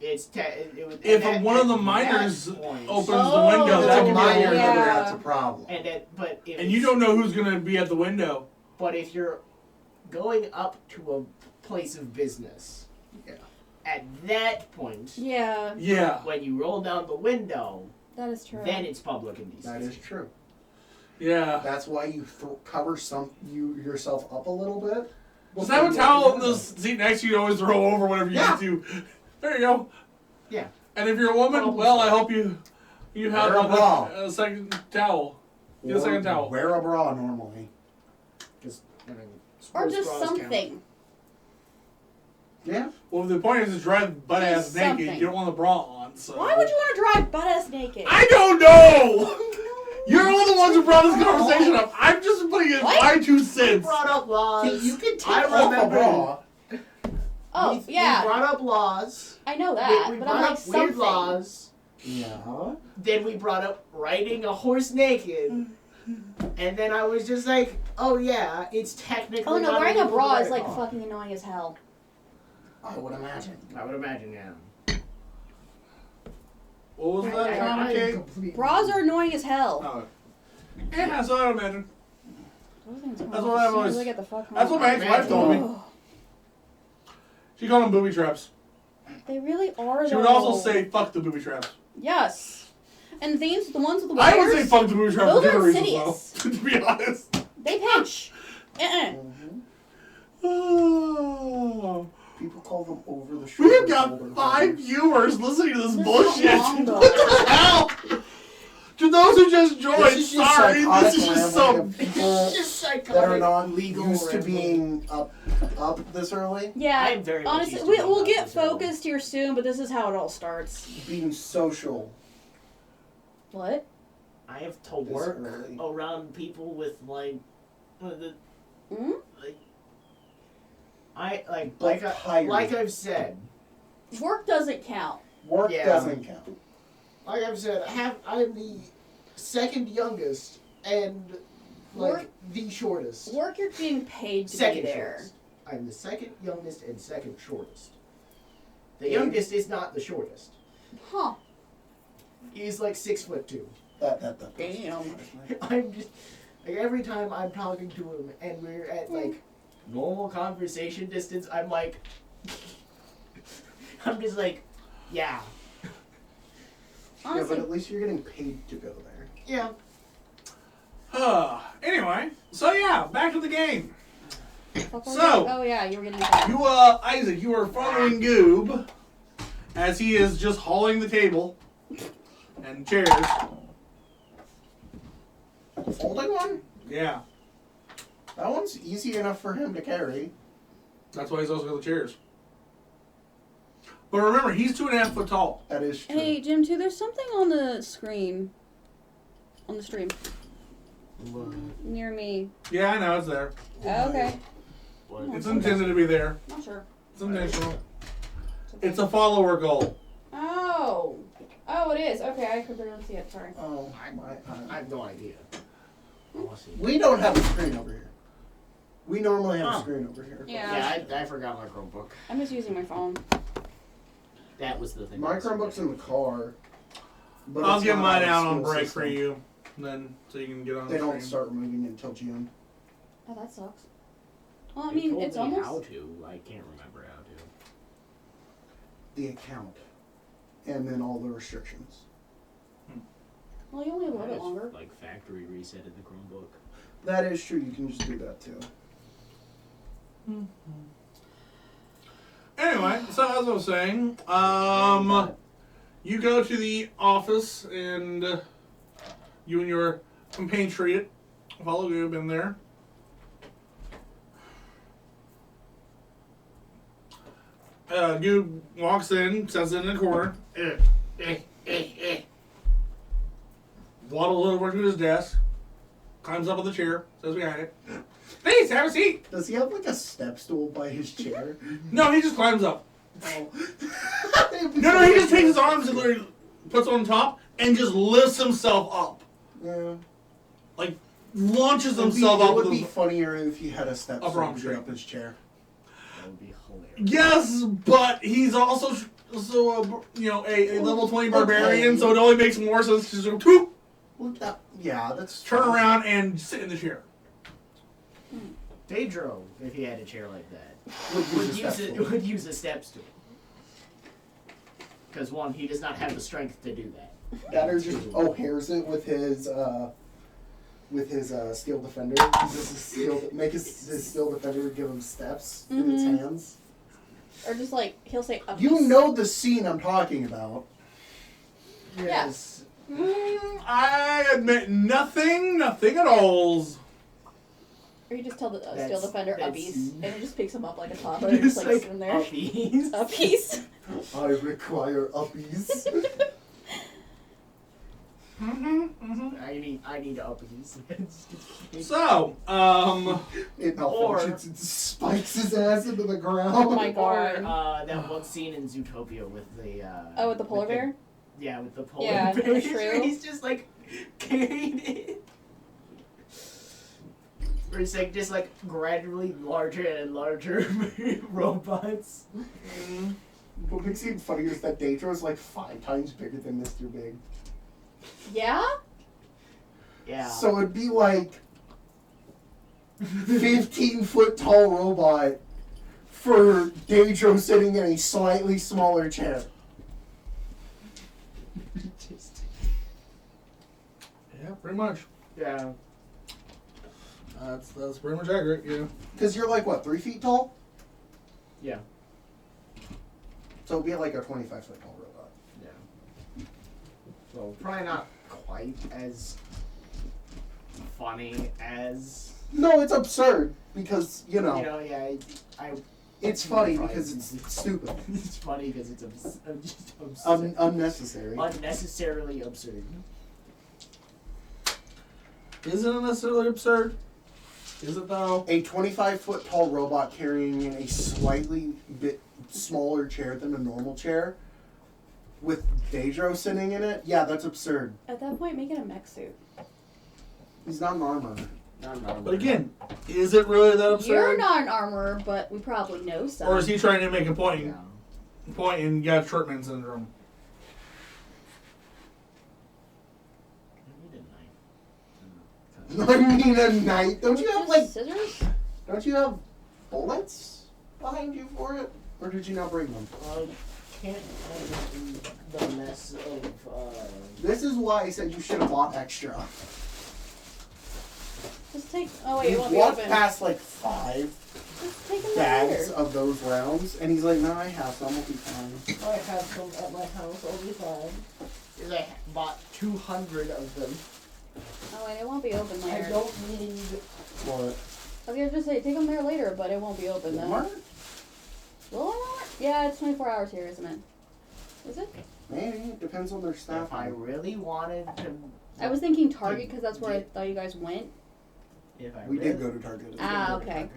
It's it would, If and one of at the that minors point- opens the Oh. window, If that it's a can be minor, a then Yeah. that's a problem. but if And you don't know who's gonna be at the window. But if you're going up to a place of business, Yeah. at that point, Yeah, Yeah. when you roll down the window, that is true. then it's public indecency. That is true. Yeah. That's why you cover yourself up a little bit. Just have a towel in the seat next to you to always throw over whatever you Yeah. need to. There you go. Yeah. And if you're a woman, well, I hope you have Wear a bra. a second towel. Get a Or second towel. Wear a bra normally. Just, I mean, or sports just bras count. something. Yeah. Well, the point is to drive butt ass Just naked. something. You don't want the bra on. So. Why would you want to drive butt-ass naked? I don't know. brought this conversation up. I'm just putting in my 2 We cents. brought up laws. You can take I off a remember. bra. Oh, We yeah. brought up laws. I know that, we but brought I'm like up weird something. laws. Yeah. Then we brought up riding a horse naked. And then I was just like, oh yeah, it's technically Oh no, not wearing a illegal to bra ride is a like car. fucking annoying as hell. I would imagine. I would imagine, yeah. What was that comment, Kate? completely... Bras are annoying as hell. Oh. Yeah, that's what I would imagine. That's what I've always- I get the fuck home. That's what my ex-wife told me. Ugh. She called them booby traps. They really are. She would though. also say, fuck the booby traps. Yes. And things, the ones with the I wires, would say fuck the booby traps for those are different reasons, insidious. though. To be honest. they pinch. Oh. People call them over the shoulder. We've got 5 viewers listening to this This is bullshit. long, though. What the hell? To those who just joined, This is just sorry, psychotic this is just rambling some. of people Just psychotic. that are not legal used to rambling. being up this early. Yeah. I'm very much Honestly, used to we, being we'll up get this early. focused here soon, but this is how it all starts. Being social What? I have to this work early. around people with like, the Hmm? like tired. like I've said, Work doesn't count. Work Yeah. doesn't count. like I've said, I'm the second youngest and like Work- the shortest. Work, you're being paid to Second be there. shortest. I'm the second youngest and second shortest. The Yeah. youngest is not the shortest. Huh. He's like 6'2". That. Damn. I'm just like every time I'm talking to him and we're at like normal conversation distance, I'm like, I'm just like, yeah, Yeah, Honestly, but at least you're getting paid to go there. yeah. Anyway, so yeah, back to the game. fuck all So- that. Oh yeah, you were getting that. You, Isaac, you are following Goob as he is just hauling the table and chairs. The folding one? Yeah, That one's easy enough for him to carry. that's why he's also got the chairs. But remember, he's 2.5 foot tall. That is true. Hey, Jim, too, there's something on the screen. On the stream. Near me. Yeah, I know, it's there. Oh, okay. It's intended to be there. Not sure. It's intentional. okay. It's a follower goal. Oh. Oh, it is. Okay, I could barely see it. Sorry. Oh, I have no idea. Honestly. we don't have a screen over here. We normally have Huh. a screen over here. Yeah. I forgot my Chromebook. I'm just using my phone. That was the thing. My Chromebook's in the car. But I'll it's get not mine on the out on school break system. for you, then so you can get on They the don't stream. start moving until June. Oh, that sucks. Well, I mean, it's almost. how to. I can't remember how to. The account. And then all the restrictions. Well, you only have a little bit longer. Like factory reset in the Chromebook. That is true, you can just do that too. Anyway, so as I was saying, you go to the office and you and your compatriot follow Goob in there. Goob walks in, sets it in the corner. Waddles over to his desk, climbs up on the chair, sits behind it. Please have a seat. Does he have like a step stool by his chair? No, he just climbs up. Oh. No, he just takes his arms and literally puts on top and just lifts himself up. Yeah. Like, launches It would be, up it would with be his... funnier if he had a step Upper stool arm to get strength. up his chair. That would be hilarious. Yes, but he's also a level 20 barbarian, Okay. so it only makes more sense to just go, "Toop," Well, yeah, that's turn around and sit in the chair. Pedro, if he had a chair like that, Would would use a step stool. Because one, he does not have the strength to do that. That or just O'Hare's it with his steel defender. Make his steel defender give him steps in its Mhm. hands. Or just like, he'll say, up. You know the scene I'm talking about. Yes. I admit nothing at all. Or you just tell the steel That's- defender that's- uppies, and he just picks him up like a toddler and just like sits in there. Uppies. Uppies. I require uppies. I need uppies. So, It Or- malfunctions and spikes his ass into the ground. Oh my Or god. that one scene in Zootopia with the Oh, with the polar bear? Yeah, with the polar Yeah, bear. the shrew. He's just like carrying it. Where it's like just like gradually larger and larger robots. What makes it even funnier is that Daedra is like 5 times bigger than Mr. Big. Yeah? Yeah. So it'd be like 15-foot tall robot for Daedra sitting in a slightly smaller chair. Just- yeah, pretty much. yeah. That's pretty much accurate. Yeah. Because you're like, what, 3 feet tall? Yeah. So it'd be like a 25-foot tall robot. Yeah. So probably not quite as funny as No, it's absurd because, you know, yeah. I it's funny because it's stupid. it's funny because it's just absurd. Unnecessary. Unnecessarily absurd. Isn't it necessarily absurd? Is it though? A 25-foot tall robot carrying in a slightly bit smaller chair than a normal chair with Daedra sitting in it? Yeah, that's absurd. At that point, make it a mech suit. He's not an armor. But again, is it really that absurd? You're not an armorer, but we probably know some. Or is he trying to make a point? Yeah. Point and got shortman syndrome? I need a knife. I mean, a knight. Don't you have like? scissors? Don't you have bullets behind you for it? Or did you not bring them? Can't imagine the mess of. This is why I said you should have bought extra. Just take. Oh wait, it He won't be walked open. past like 5 Just take them bags later. of those rounds, and he's like, "No, I have some. We'll be fine." I have some at my house all the time. Because I bought 200 of them. Oh wait, it won't be open I later. don't need. What? I was gonna just say take them there later, but it won't be open then. Walmart? Walmart? Yeah, it's 24 hours here, isn't it? Is it? Maybe. It depends on their staff. If I really wanted to. I was thinking Target because that's where I thought you guys went. If I We really, did go to Target. Ah, okay.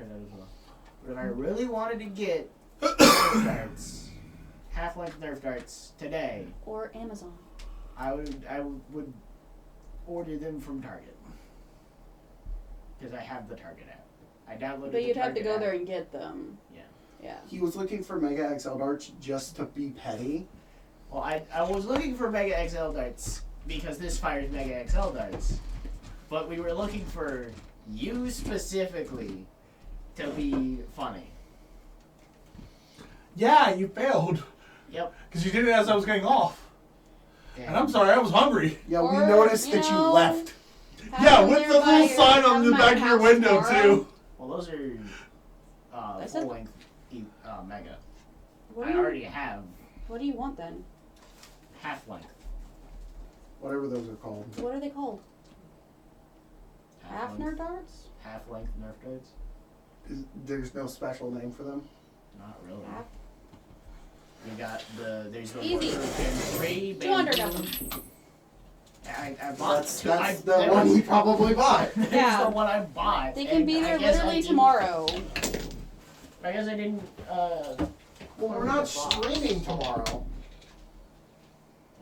But if I really wanted to get Nerf darts, half-length Nerf darts today, Or Amazon. I would order them from Target. Because I have the Target app. I downloaded But the you'd have to Target go app. there and get them. Yeah. Yeah. He was looking for Mega XL darts just to be petty. Well, I was looking for Mega XL darts because this fires Mega XL darts. But we were looking for you specifically to be funny. Yeah, you failed. Yep. Because you did it as I was getting off. And I'm sorry, I was hungry. Yeah, we Or, noticed you that you know, left. Have Yeah, them with there the by little your- sign have on the them at back of your house window, tomorrow. too. Well, those are I said- full-length Mega. What I do you, already have what do you want then? half-length. Whatever those are called. What are they called? Half Half-length- Nerf darts? Half-length Nerf darts? There's no special name for them. Not really. Half? You got there's the Easy. one for 3 200 bamboo. of them. I bought That's two. that's the that one was- he probably bought. That's Yeah. the one I bought. They can and be I there guess I literally didn't- tomorrow. I guess I didn't. Well, we're not streaming tomorrow.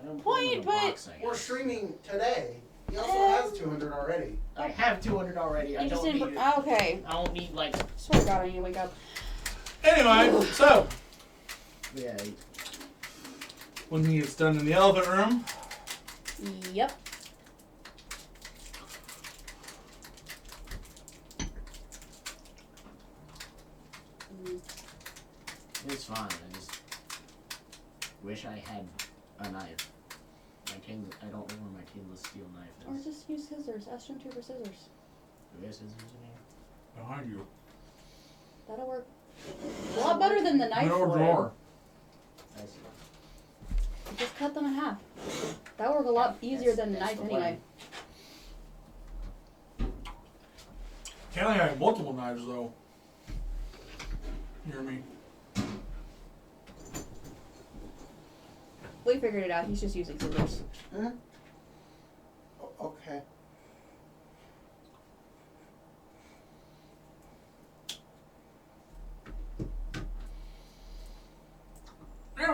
I don't Point, put it in the but- box, I We're guess. streaming today. He also has 200 already. I have 200 already. I You just don't didn't. need it. Okay. I don't need like. Swear to God, I need to wake up. Anyway, so Yeah. when he gets done in the elephant room, Yep. It's fine. I just wish I had a knife. I don't know where my stainless steel knife Or is. just use scissors. Ask them to for scissors. Do we have scissors in here? behind you. That'll work. A lot better than the knife No would. drawer. I see. Just cut them in half. That would work a lot easier than the That's knife the anyway. Kelly had multiple knives though. You hear me? We figured it out. He's just using scissors.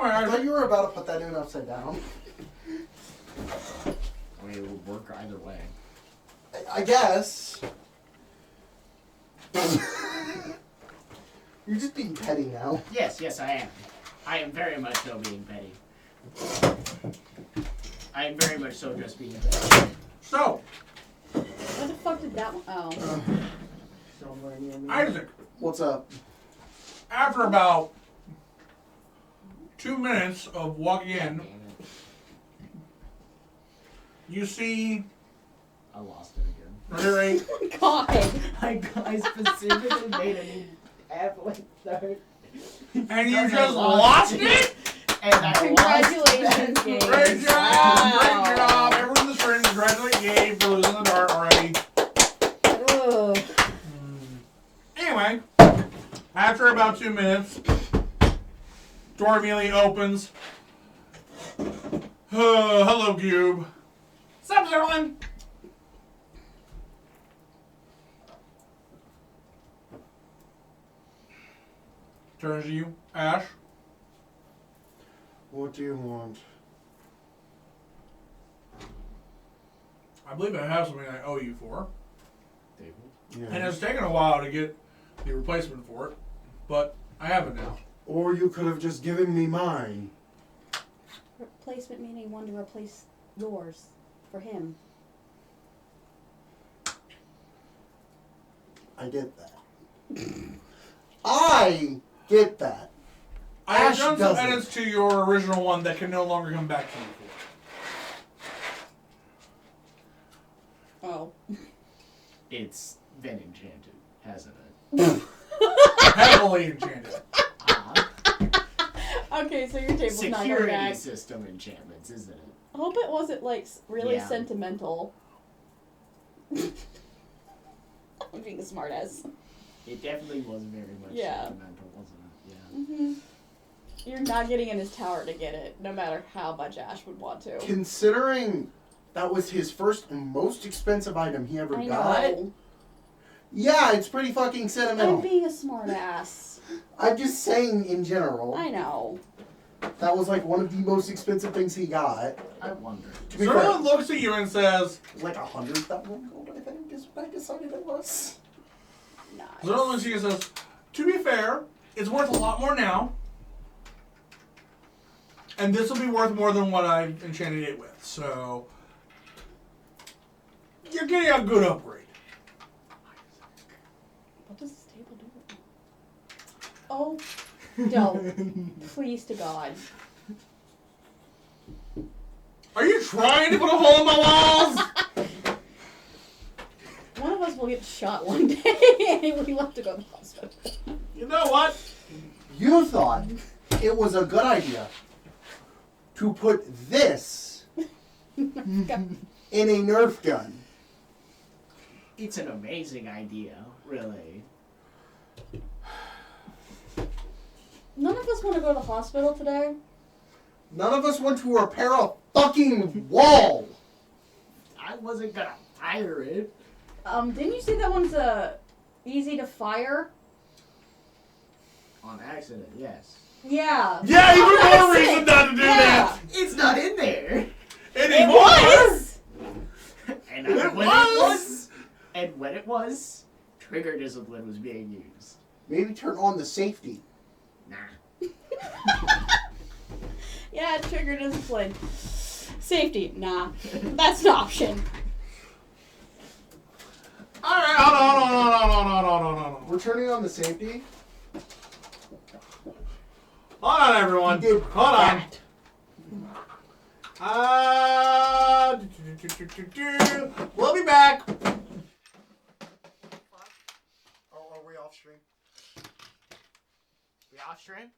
Anyway, I thought you were about to put that in upside down. I mean, it would work either way. I guess. You're just being petty now. Yes, I am. I am very much so being petty. I am very much so just being petty. so, What the fuck did that one? Oh. Somewhere near me. Isaac, What's up? after about 2 minutes of walking in, Damn it. you see I lost it again. right God. I specifically made a new halfway start. and you Because I just lost it? And I Congratulations, lost Gabe. it. Great job! Wow. Great job! Everyone in the stream, congratulate Gabe for losing the dart already. Ugh. Anyway, after about 2 minutes, door immediately opens. Hello, Cube. What's up, everyone? Turns to you, Ash. What do you want? I believe I have something I owe you for. Yeah. And it's taken a while to get the replacement for it, but I have it now. Or you could have just given me mine. Replacement meaning one to replace yours for him. I get that. I get that. I have Ash done some doesn't. edits to your original one that can no longer come back to you for. Oh. It's been enchanted, hasn't it? Heavily enchanted. Okay, so your table's not going Security back. system enchantments, isn't it? I hope it wasn't like really Yeah. sentimental. I'm being a smartass. It definitely was very much Yeah. sentimental, wasn't it? Yeah. Mm-hmm. You're not getting in his tower to get it, no matter how much Ash would want to. Considering that was his first and most expensive item he ever I got. know. Yeah, it's pretty fucking I'm sentimental. being a smartass. I'm just saying in general. I know. That was like one of the most expensive things he got. I wonder. To be Someone fair, looks at you and says, like 100,000 gold, I think, is what I decided it was. Nice. someone looks at you and says, to be fair, it's worth a lot more now. And this will be worth more than what I enchanted it with. So, you're getting a good upgrade. What does this table do? Oh, no. Please to God. Are you trying to put a hole in my walls? One of us will get shot one day and we will have to go to the hospital. You know what? You thought it was a good idea to put this in a Nerf gun. It's an amazing idea, really. None of us want to go to the hospital today. None of us want to repair a fucking wall. I wasn't gonna fire it. Didn't you say that one's easy to fire? On accident, yes. Yeah. Yeah, even more That's reason it. not to do that. It's not in there! Anymore. was! And It when it was, trigger discipline was being used. Maybe turn on the safety. Nah. Yeah, trigger discipline. Safety, nah. That's an option. Alright, hold on. We're turning on the safety. Hold on, everyone. You did Hold on. that. We'll be back. Oh, are we off stream? We off stream?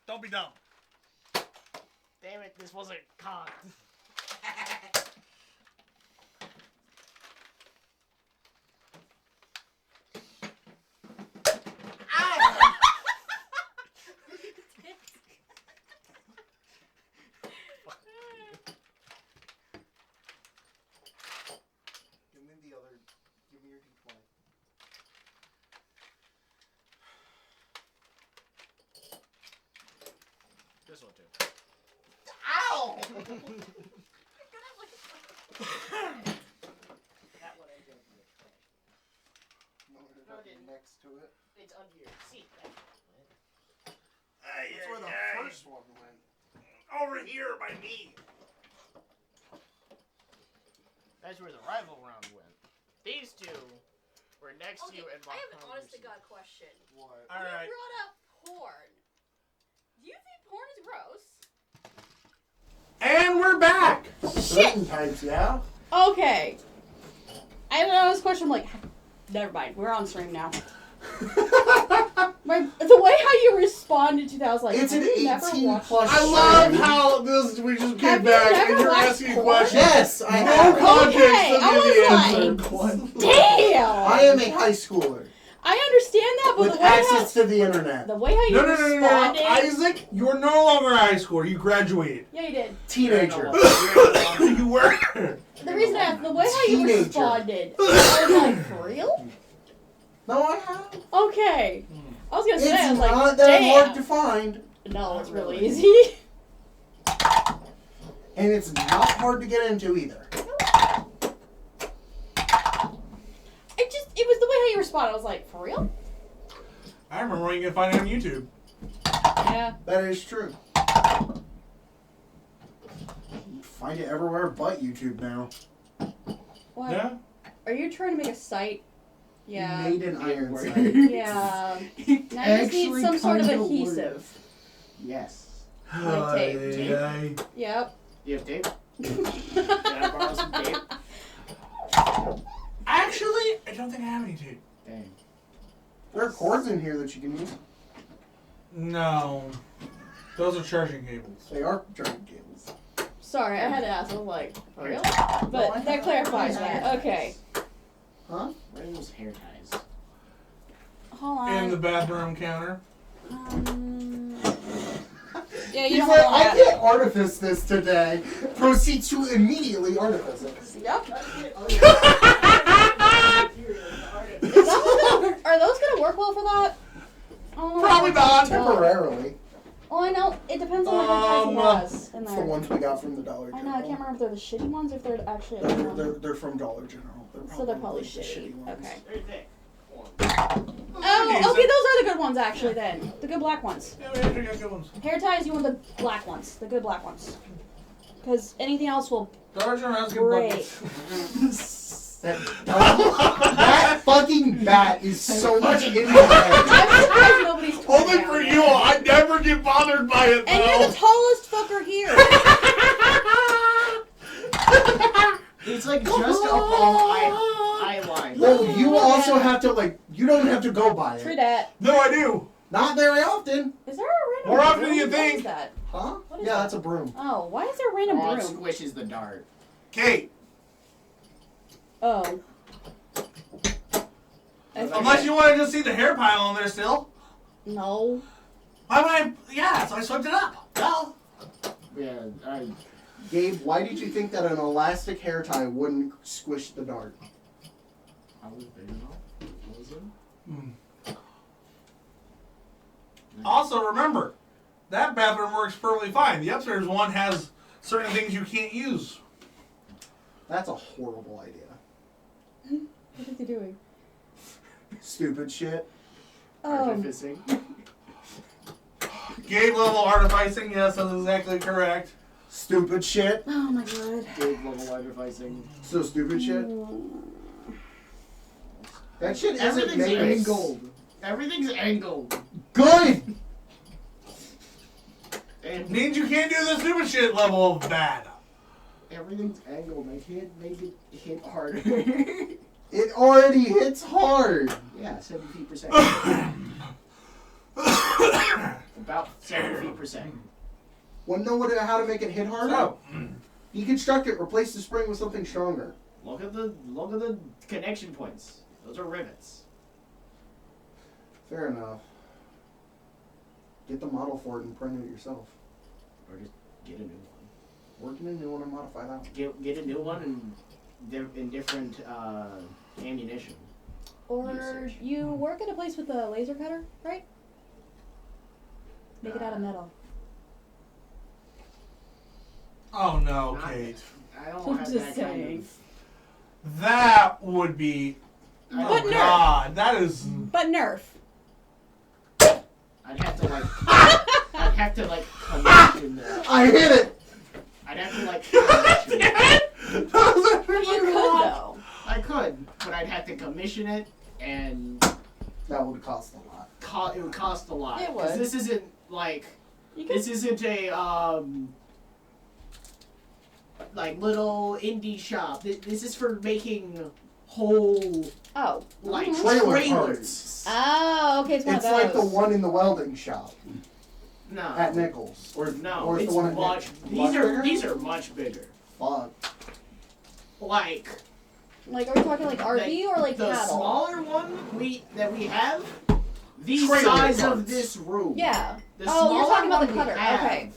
Don't be dumb. Damn it, this wasn't cocked. Give me This one too. Ow! That one I don't need. Next to it. It's under your seat. That's where the first one went. Over here by me. That's where the rival round went. These two were next to you and I behind have an honest to you. God question. What? All right. You brought up porn. Do you think porn is gross? And we're back. Certain types, yeah. Okay. I have an honest question. I'm like, never mind. We're on stream now. The way how you responded to that, I was like, It's have an you never 18 watched plus. I love how this we just came Have you back never and you're watched asking porn? questions. Yes, I No have. context Okay, to I give the was answer. Damn! I am a high schooler I understand that, but with the way how access to the internet. the way how you No, responded. Isaac, you're no longer a high schooler. You graduated. Yeah, you did. Teenager. You were. The reason I asked, the way how you Teenager. responded, I was like, for real? No, I have. Okay. I was gonna say, I It's was like, not that damn. hard to find, No, it's really really. easy. and it's not hard to get into either. It was the way how you responded. I was like, for real? I remember when you can find it on YouTube. Yeah. That is true. Find it everywhere but YouTube now. What? Yeah. Are you trying to make a site? Yeah. Made in iron Word. sight. Yeah. Now you just need Actually some sort of kinda adhesive. Yes. Like tape. Ay, Yep. You have tape? Can I borrow some tape? Actually, I don't think I have any tape. Dang. There are cords in here that you can use. No. Those are charging cables. They are charging cables. Sorry, I had to ask. I was like, for real? No, I But that have clarifies hair that. Okay. Huh? Where are those hair ties? Hold on. In the bathroom counter. Yeah, you He's don't like, want I that. can't artifice this today. Proceed to immediately artifice it. Yep. Is that are those gonna work well for that? I don't know. Probably not. Temporarily. Well, I know it depends on what type he has in It's the there. ones we got from the Dollar I General. know. I can't remember if they're the shitty ones or if they're actually. a They're, good they're, one. they're from Dollar General. So they're probably the shitty. ones. Okay. There's that. Oh, okay. Those are the good ones actually. Then the good black ones. Yeah, we actually got good ones. Hair ties. You want the black ones, the good black ones. Because anything else will Dollar General has good break. buckets. That fucking bat is so much in my head. I'm surprised nobody's torn Only down for yet. you. I never get bothered by it, And you're the though. tallest fucker here. It's like just up on eye line. Well, you also have to, you don't have to go by True it. that. No, I do. Not very often. Is there a random More often broom? than you What think. is that? Huh? What is Yeah, that? that's a broom. Oh, why is there a random Oh, it broom? squishes the dart. Kate, Oh. unless you want to just see the hair pile on there still. No. Why would I? Yeah, so I swept it up. Well, Yeah, Gabe, why did you think that an elastic hair tie wouldn't squish the dart? I was big enough. Was it? also remember, that bathroom works perfectly fine. The upstairs one has certain things you can't use. That's a horrible idea. What is he doing? Stupid shit. Artificing. Game level artificing, yes, that's exactly correct. Stupid shit. Oh my god. Big level artificing. So stupid shit. That shit isn't Everything's made of angled. Everything's angled. Good. And Means you can't do the stupid shit level of bad. everything's angled. I can't make it hit harder. It already hits hard. Yeah, 7 feet per second. About 7 feet per second. Want to know how to make it hit harder? So, Deconstruct it. Replace the spring with something stronger. Look at the connection points. Those are rivets. Fair enough. Get the model for it and print it yourself. Or just get a new one. Work in a new one and modify that one. Get a new one and in different ammunition. Or Usage. you work at a place with a laser cutter, right? Make it out of metal. Oh no, Not- Kate. I don't I'm have just that kind saying. of. That would be. I Oh But don't- Nerf. God, that is. But Nerf. I'd have to like. I'd have to like commission that. I hit it. I'd have to like. Commission it. You could though. I could, but I'd have to commission it, and That would cost a lot. it would cost a lot. It 'Cause would. This isn't like. You could. This isn't a like little indie shop. This is for making whole Oh. like Mhm. Trailer trailers. Oh, okay, it's one It's of those. like the one in the welding shop No, at Nichols. Or no, it's it's the one at much. Nichols. These are much bigger. Fuck. Like Like, are we talking like RV or like the cattle? smaller one that we have, the Trailer size parts. of this room. Yeah. The Oh, you're smaller talking about the one we cutter. have- Okay.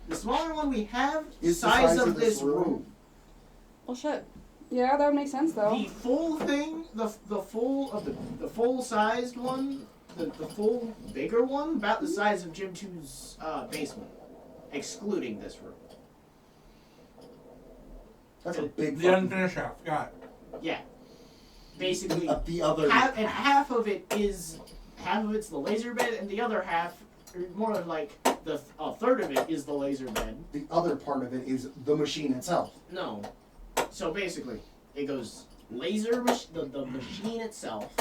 The smaller one we have, Is the size of this room. Well, shit. Yeah, that would make sense though. The full thing, the full sized one, the full bigger one, about the size of Gym 2's basement, excluding this room. That's a big The fucking. unfinished half. Got it. Yeah, basically, The other. half of it's the laser bed, and the other half, or more like a third of it is the laser bed. The other part of it is the machine itself. No, so basically, it goes the machine itself.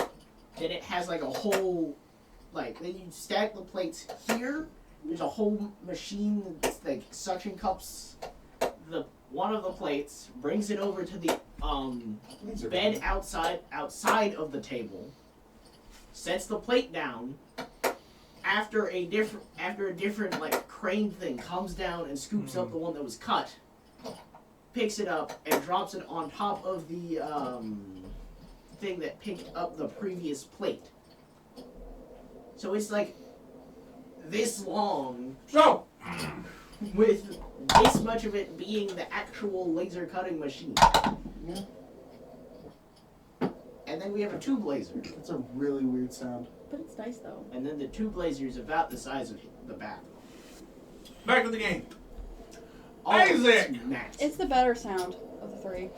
Then it has like a whole, like then you stack the plates here. There's a whole machine that's like suction cups one of the plates, brings it over to the Laser bed outside of the table, sets the plate down. After a different like crane thing comes down and scoops up the one that was cut, picks it up and drops it on top of the thing that picked up the previous plate. So it's like this long So, with this much of it being the actual laser cutting machine. Yeah. And then we have a tube laser. That's a really weird sound. But it's nice though. And then the tube laser is about the size of the back. back to the game. All of it's Isaac! max. It's the better sound of the three.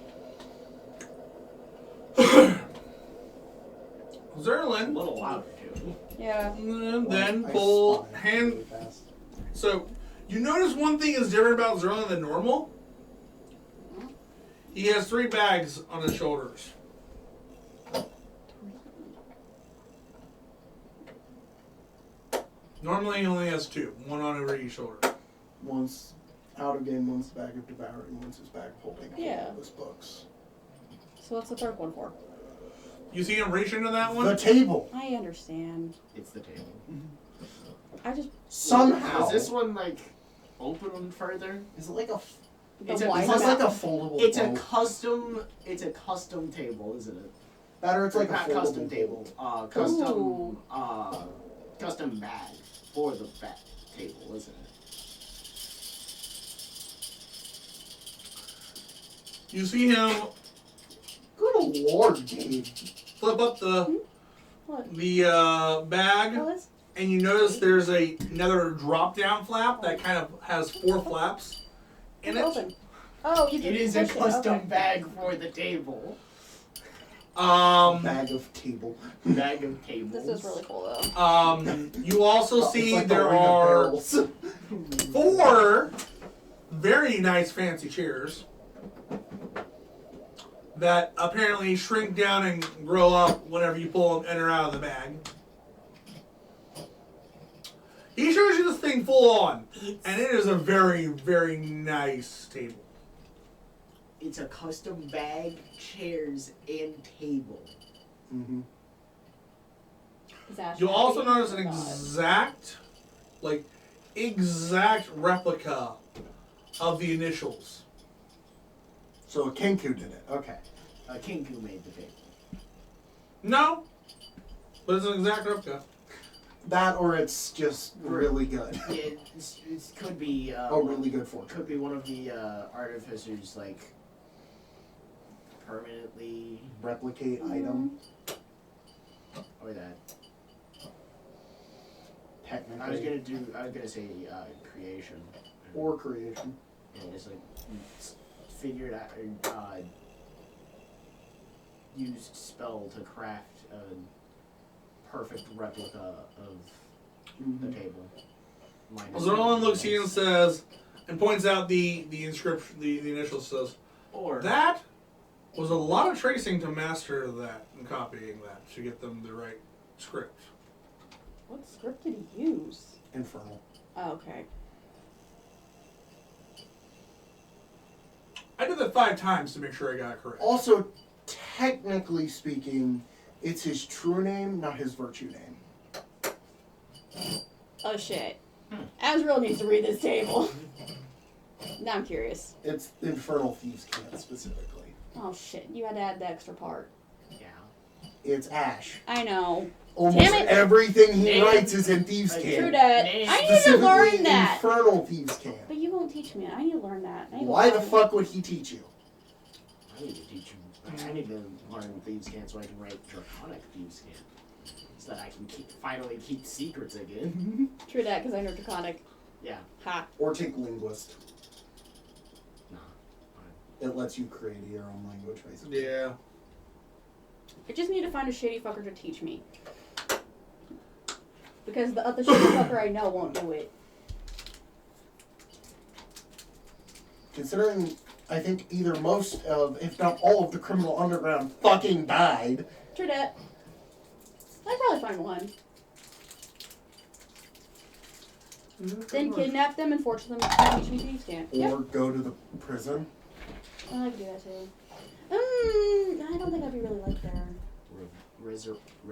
a Zerlin, little louder too. Yeah. and then I pull spun it hand. really fast. So, you notice one thing is different about Zerlin than normal? He has 3 bags on his shoulders. Normally he only has 2, one on over each shoulder. One's out of game, one's the bag of devouring, one's his bag of holding Yeah. all those books. So what's the third one for? You see him reach into that one? The table. I understand. It's the table. I just Somehow. Is this one like open further? Is it like a? the It's a- wide It's like amount. a foldable. It's a boat. custom. It's a custom table, isn't it? Better, it's like a Not foldable custom table. Custom. Ooh. Custom bag for the back table, isn't it? You see him Good lord, Gabe. flip up the What? bag, Alice? and you notice there's another drop-down flap that kind of has 4 flaps in It's it. open. Oh, you It can is a push it, custom okay. bag for the table. Bag of table. Bag of tables. This is really cool though. You also It's see like the there ring of are barrels. 4 very nice fancy chairs that apparently shrink down and grow up whenever you pull them in or out of the bag. He shows you this thing full on, and it is a very, very nice table. It's a custom bag, chairs, and table. Mhm. Is Ash You'll also happy? notice an God. exact replica of the initials. So Kenku did it. Okay. Kinku made the table. No, but it's an exact replica. That or it's just really good. Yeah, it could be. Oh, really good fortune. Could be one of the artificers, like permanently, Replicate Mm-hmm. item. or that. Technically. I was gonna say creation. Or creation. And it's like figured out used spell to craft a perfect replica of the table. Zerlin looks at you and says, and points out the inscription, the initial says, Or that was a lot of tracing to master that and copying that to get them the right script. What script did he use? Infernal. Oh, okay. I did that 5 times to make sure I got it correct. Also, technically speaking, it's his true name, not his virtue name. Oh shit. Azrael needs to read this table. Now I'm curious. It's Infernal Thieves' Cant specifically. Oh shit, you had to add the extra part. yeah. It's Ash. I know. Almost Damn it. everything he Name. writes is in Thieves' True Cant. True that. Name. I need to Specifically, learn that. Infernal Thieves' Cant. But you won't teach me. I need to learn that. I need to Why the learn- fuck would he teach you? I need to teach you. I need to learn Thieves' Cant so I can write Draconic Thieves' Cant. So that I can finally keep secrets again. True that, because I know Draconic. Yeah. Ha. Or take Linguist. Nah. It lets you create your own language, basically. Yeah. I just need to find a shady fucker to teach me. Because the other shady fucker I know won't do it. Considering, I think either most of, if not all of the criminal underground fucking died. True that. I'd probably find one. Then kidnap them and force them to teach me Thieves' Cant. Or Yep. go to the prison. I could do that too. I don't think I'd be really like there.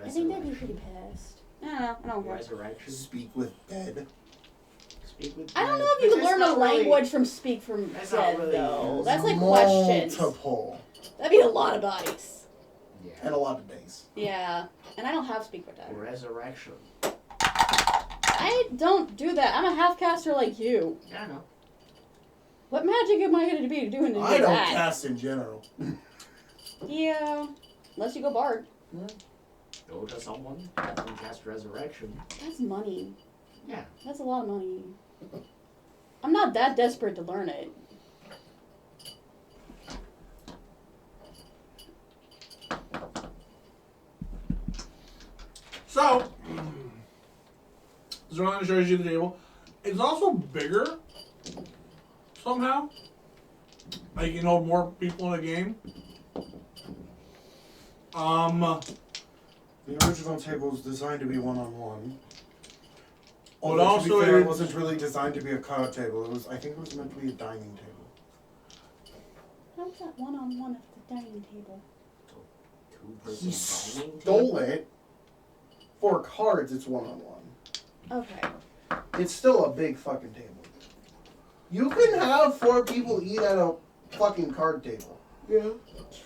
I think they'd be pretty pissed. I don't care. Resurrection. Speak with dead. Speak with. I don't know if you can That's learn a not really- language from Speak from That's not Dead, really- though. That's like questions. Multiple. That'd be a lot of bodies. Yeah. And a lot of days. Yeah. And I don't have Speak with Dead. Resurrection. I don't do that. I'm a half-caster like you. Yeah, I know. What magic am I going to be doing to do I don't that? cast in general. Yeah. Unless you go Bard. Go to someone and cast resurrection. That's money. Yeah. That's a lot of money. I'm not that desperate to learn it. So, Zerlin shows you the table. It's also bigger, somehow. Like, you know, more people in the game. The original table was designed to be one-on-one. But Although, also to be fair, it it's- wasn't really designed to be a card table. I think it was meant to be a dining table. How's that one-on-one at the dining table? Two-person He dining stole table? it. For cards, it's one-on-one. Okay. It's still a big fucking table. You can have 4 people eat at a fucking card table. Yeah.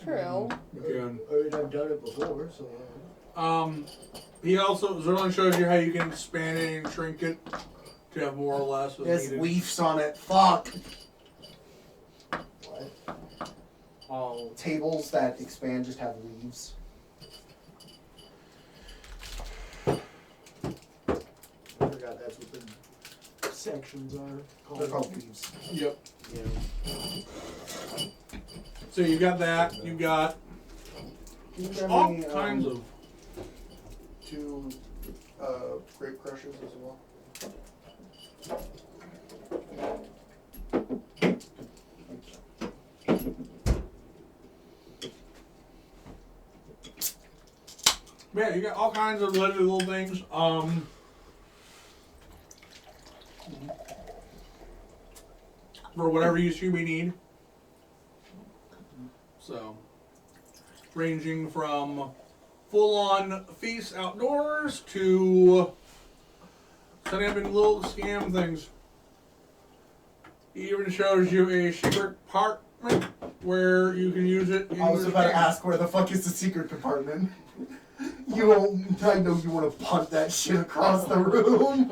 True. You can. I mean, I've done it before, so. He also, Zerlin shows you how you can expand it and shrink it to have more or less as There's needed. leaves on it. Fuck. What? Oh. Tables that expand just have leaves. I forgot that's what the sections are They're called. called leaves. Yep. Yeah. So you got that. You got Can you grab all me, kinds of. 2 grape crushes as well? Yeah, you got all kinds of little things. For whatever use you may need. So, ranging from full-on feasts outdoors to setting up in little scam things. He even shows you a secret compartment where you can use it. In I was your about to scam. ask where the fuck is the secret compartment. You won't. I know you want to punt that shit across the room.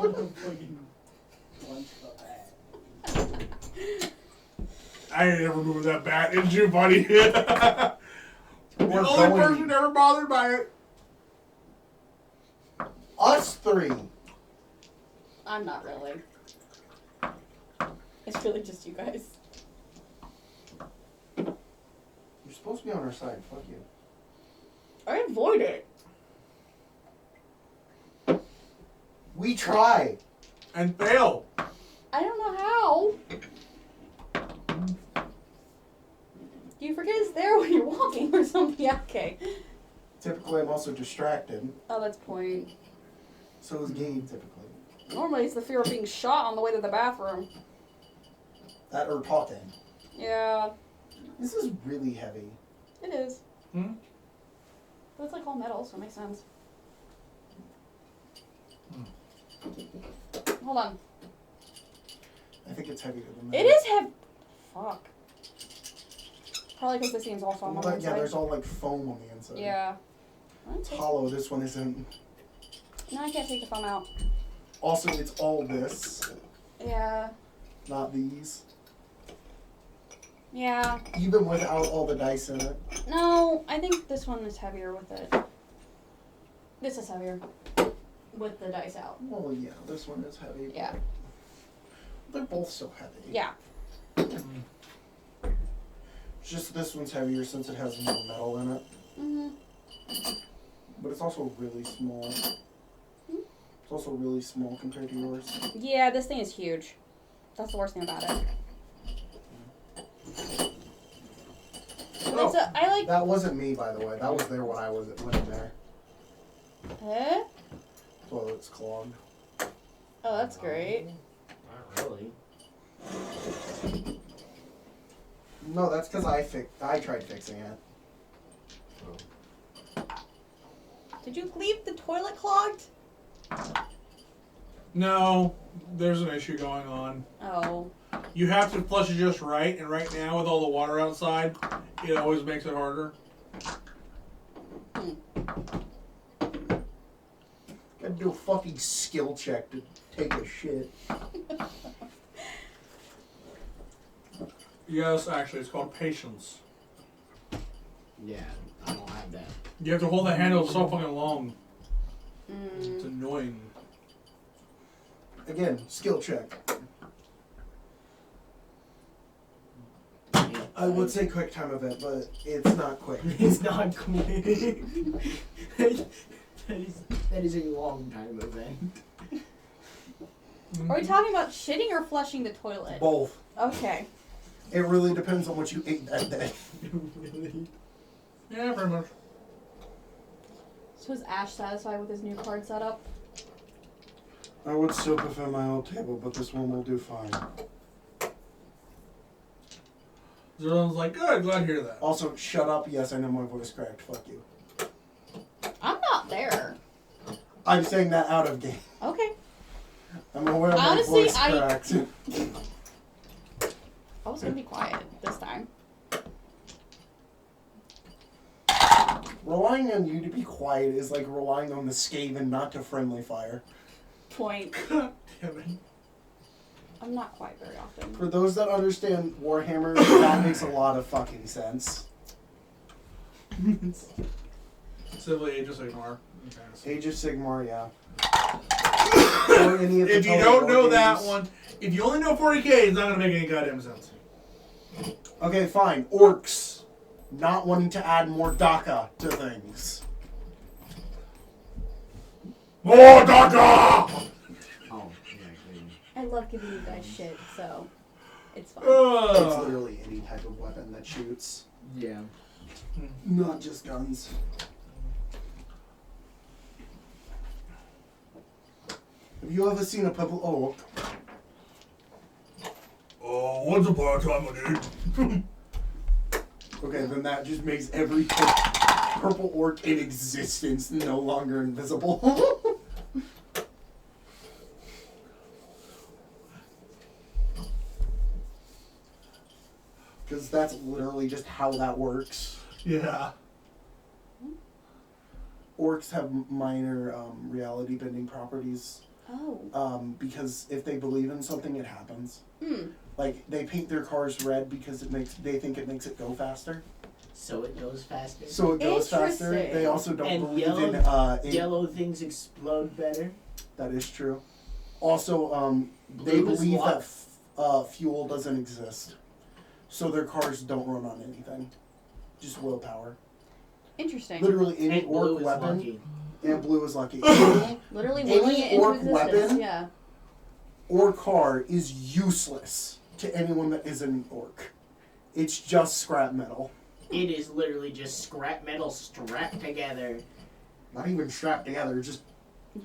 I ain't never moved that bat, did you, buddy? The We're only going- person ever bothered by it. Us 3. I'm not really. It's really just you guys. supposed to be on our side. Fuck you. I avoid it. We try. And fail. I don't know how. Do you forget it's there when you're walking or something? Yeah, okay. Typically, I'm also distracted. Oh, that's point. So is Gabe typically. Normally it's the fear of being shot on the way to the bathroom. That or talking. Yeah, This is really heavy. it is. Hmm? But it's like all metal, so it makes sense. Hold on. I think it's heavier than that. It is heavy. Fuck. Probably because this thing's all foam on the But inside. yeah, there's all like foam on the inside. Yeah. It's hollow. This one isn't. No, I can't take the foam out. Also, it's all this, Yeah. not these. Yeah. Even without all the dice in it. No, I think this one is heavier with it. This is heavier. With the dice out. Well, yeah, this one is heavy. Yeah. They're both so heavy. Yeah. It's just this one's heavier since it has more metal in it. Mhm. But it's also really small. It's also really small compared to yours. Yeah, this thing is huge. That's the worst thing about it. Oh. It's I like. That wasn't me, by the way. That was there when I went in there. Huh? Toilet's clogged. Oh, that's great. Not really. No, that's because I tried fixing it. Did you leave the toilet clogged? No, there's an issue going on. Oh. You have to flush it just right, and right now with all the water outside, it always makes it harder. Gotta do a fucking skill check to take a shit. Yes, actually, it's called patience. Yeah, I don't have that. You have to hold the handle so fucking long. It's Mm. annoying. Again, skill check. I would say quick time event, but it's not quick. It's not quick. that is a long time event. Are we talking about shitting or flushing the toilet? Both. Okay. It really depends on what you ate that day. Really? Yeah, pretty much. So is Ash satisfied with his new card setup? I would still prefer my old table, but this one will do fine. Zerlin's like, good, glad to hear that. Also, shut up. Yes, I know my voice cracked. Fuck you. I'm not there. I'm saying that out of game. Okay. I'm aware my Honestly, voice cracked. I was gonna be quiet this time. Relying on you to be quiet is like relying on the Skaven not to friendly fire. Point. God damn it. I'm not quiet very often. For those that understand Warhammer, that makes a lot of fucking sense. Simply Age of Sigmar. Age of Sigmar, yeah. Or any of the If you Total don't know War that games. one, if you only know 40k, it's not going to make any goddamn sense. Okay, fine. Orcs. Not wanting to add more DACA to things. More DACA! Oh, yeah, good. I love giving you guys shit, so it's fine. It's literally any type of weapon that shoots. Yeah. Not just guns. Have you ever seen a purple... Oh, once upon a time, dude. Okay, then that just makes every purple orc in existence no longer invisible. Because that's literally just how that works. Yeah. Orcs have minor reality bending properties. Oh. Because if they believe in something, it happens. Hmm. Like, they paint their cars red because they think it makes it go faster. So it goes faster. So it goes faster. Interesting. They also don't And believe yellow- in Yellow things explode better. That is true. Also, they Blue is believe what? that fuel doesn't exist, so their cars don't run on anything. Just willpower. Interesting. Literally any And blue orc is weapon. lucky. And blue is lucky. Any Literally Any willing it into orc existence. weapon? Yeah. or car is useless to anyone that isn't an orc. It's just scrap metal. It is literally just scrap metal strapped together. Not even strapped together, just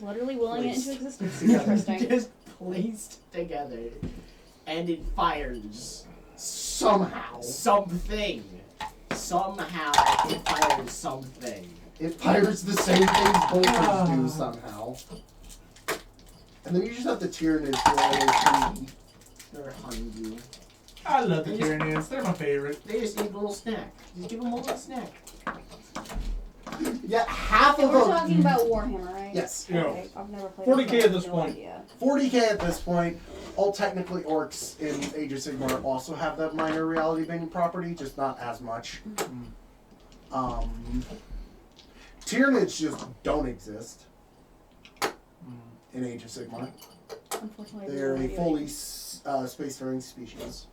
Literally willing it into Placed existence. together. Interesting. Just placed together. And it fires somehow. something. Somehow it fires something. It fires the same things bolters do somehow. And then you just have the Tyranids who are always hungry. They're hungry. I love the Tyranids. They're my favorite. They just need a little snack. Just give them a little snack. Yeah, half And of we're them. talking about Warhammer, right? Yes. Yeah. Okay, I've never played 40K it, so I at have this no point. idea. 40k at this point. All technically orcs in Age of Sigmar also have that minor reality bending property, just not as much. Tyranids just don't exist in Age of Sigmar. Unfortunately, I have They're no a idea. fully spacefaring species.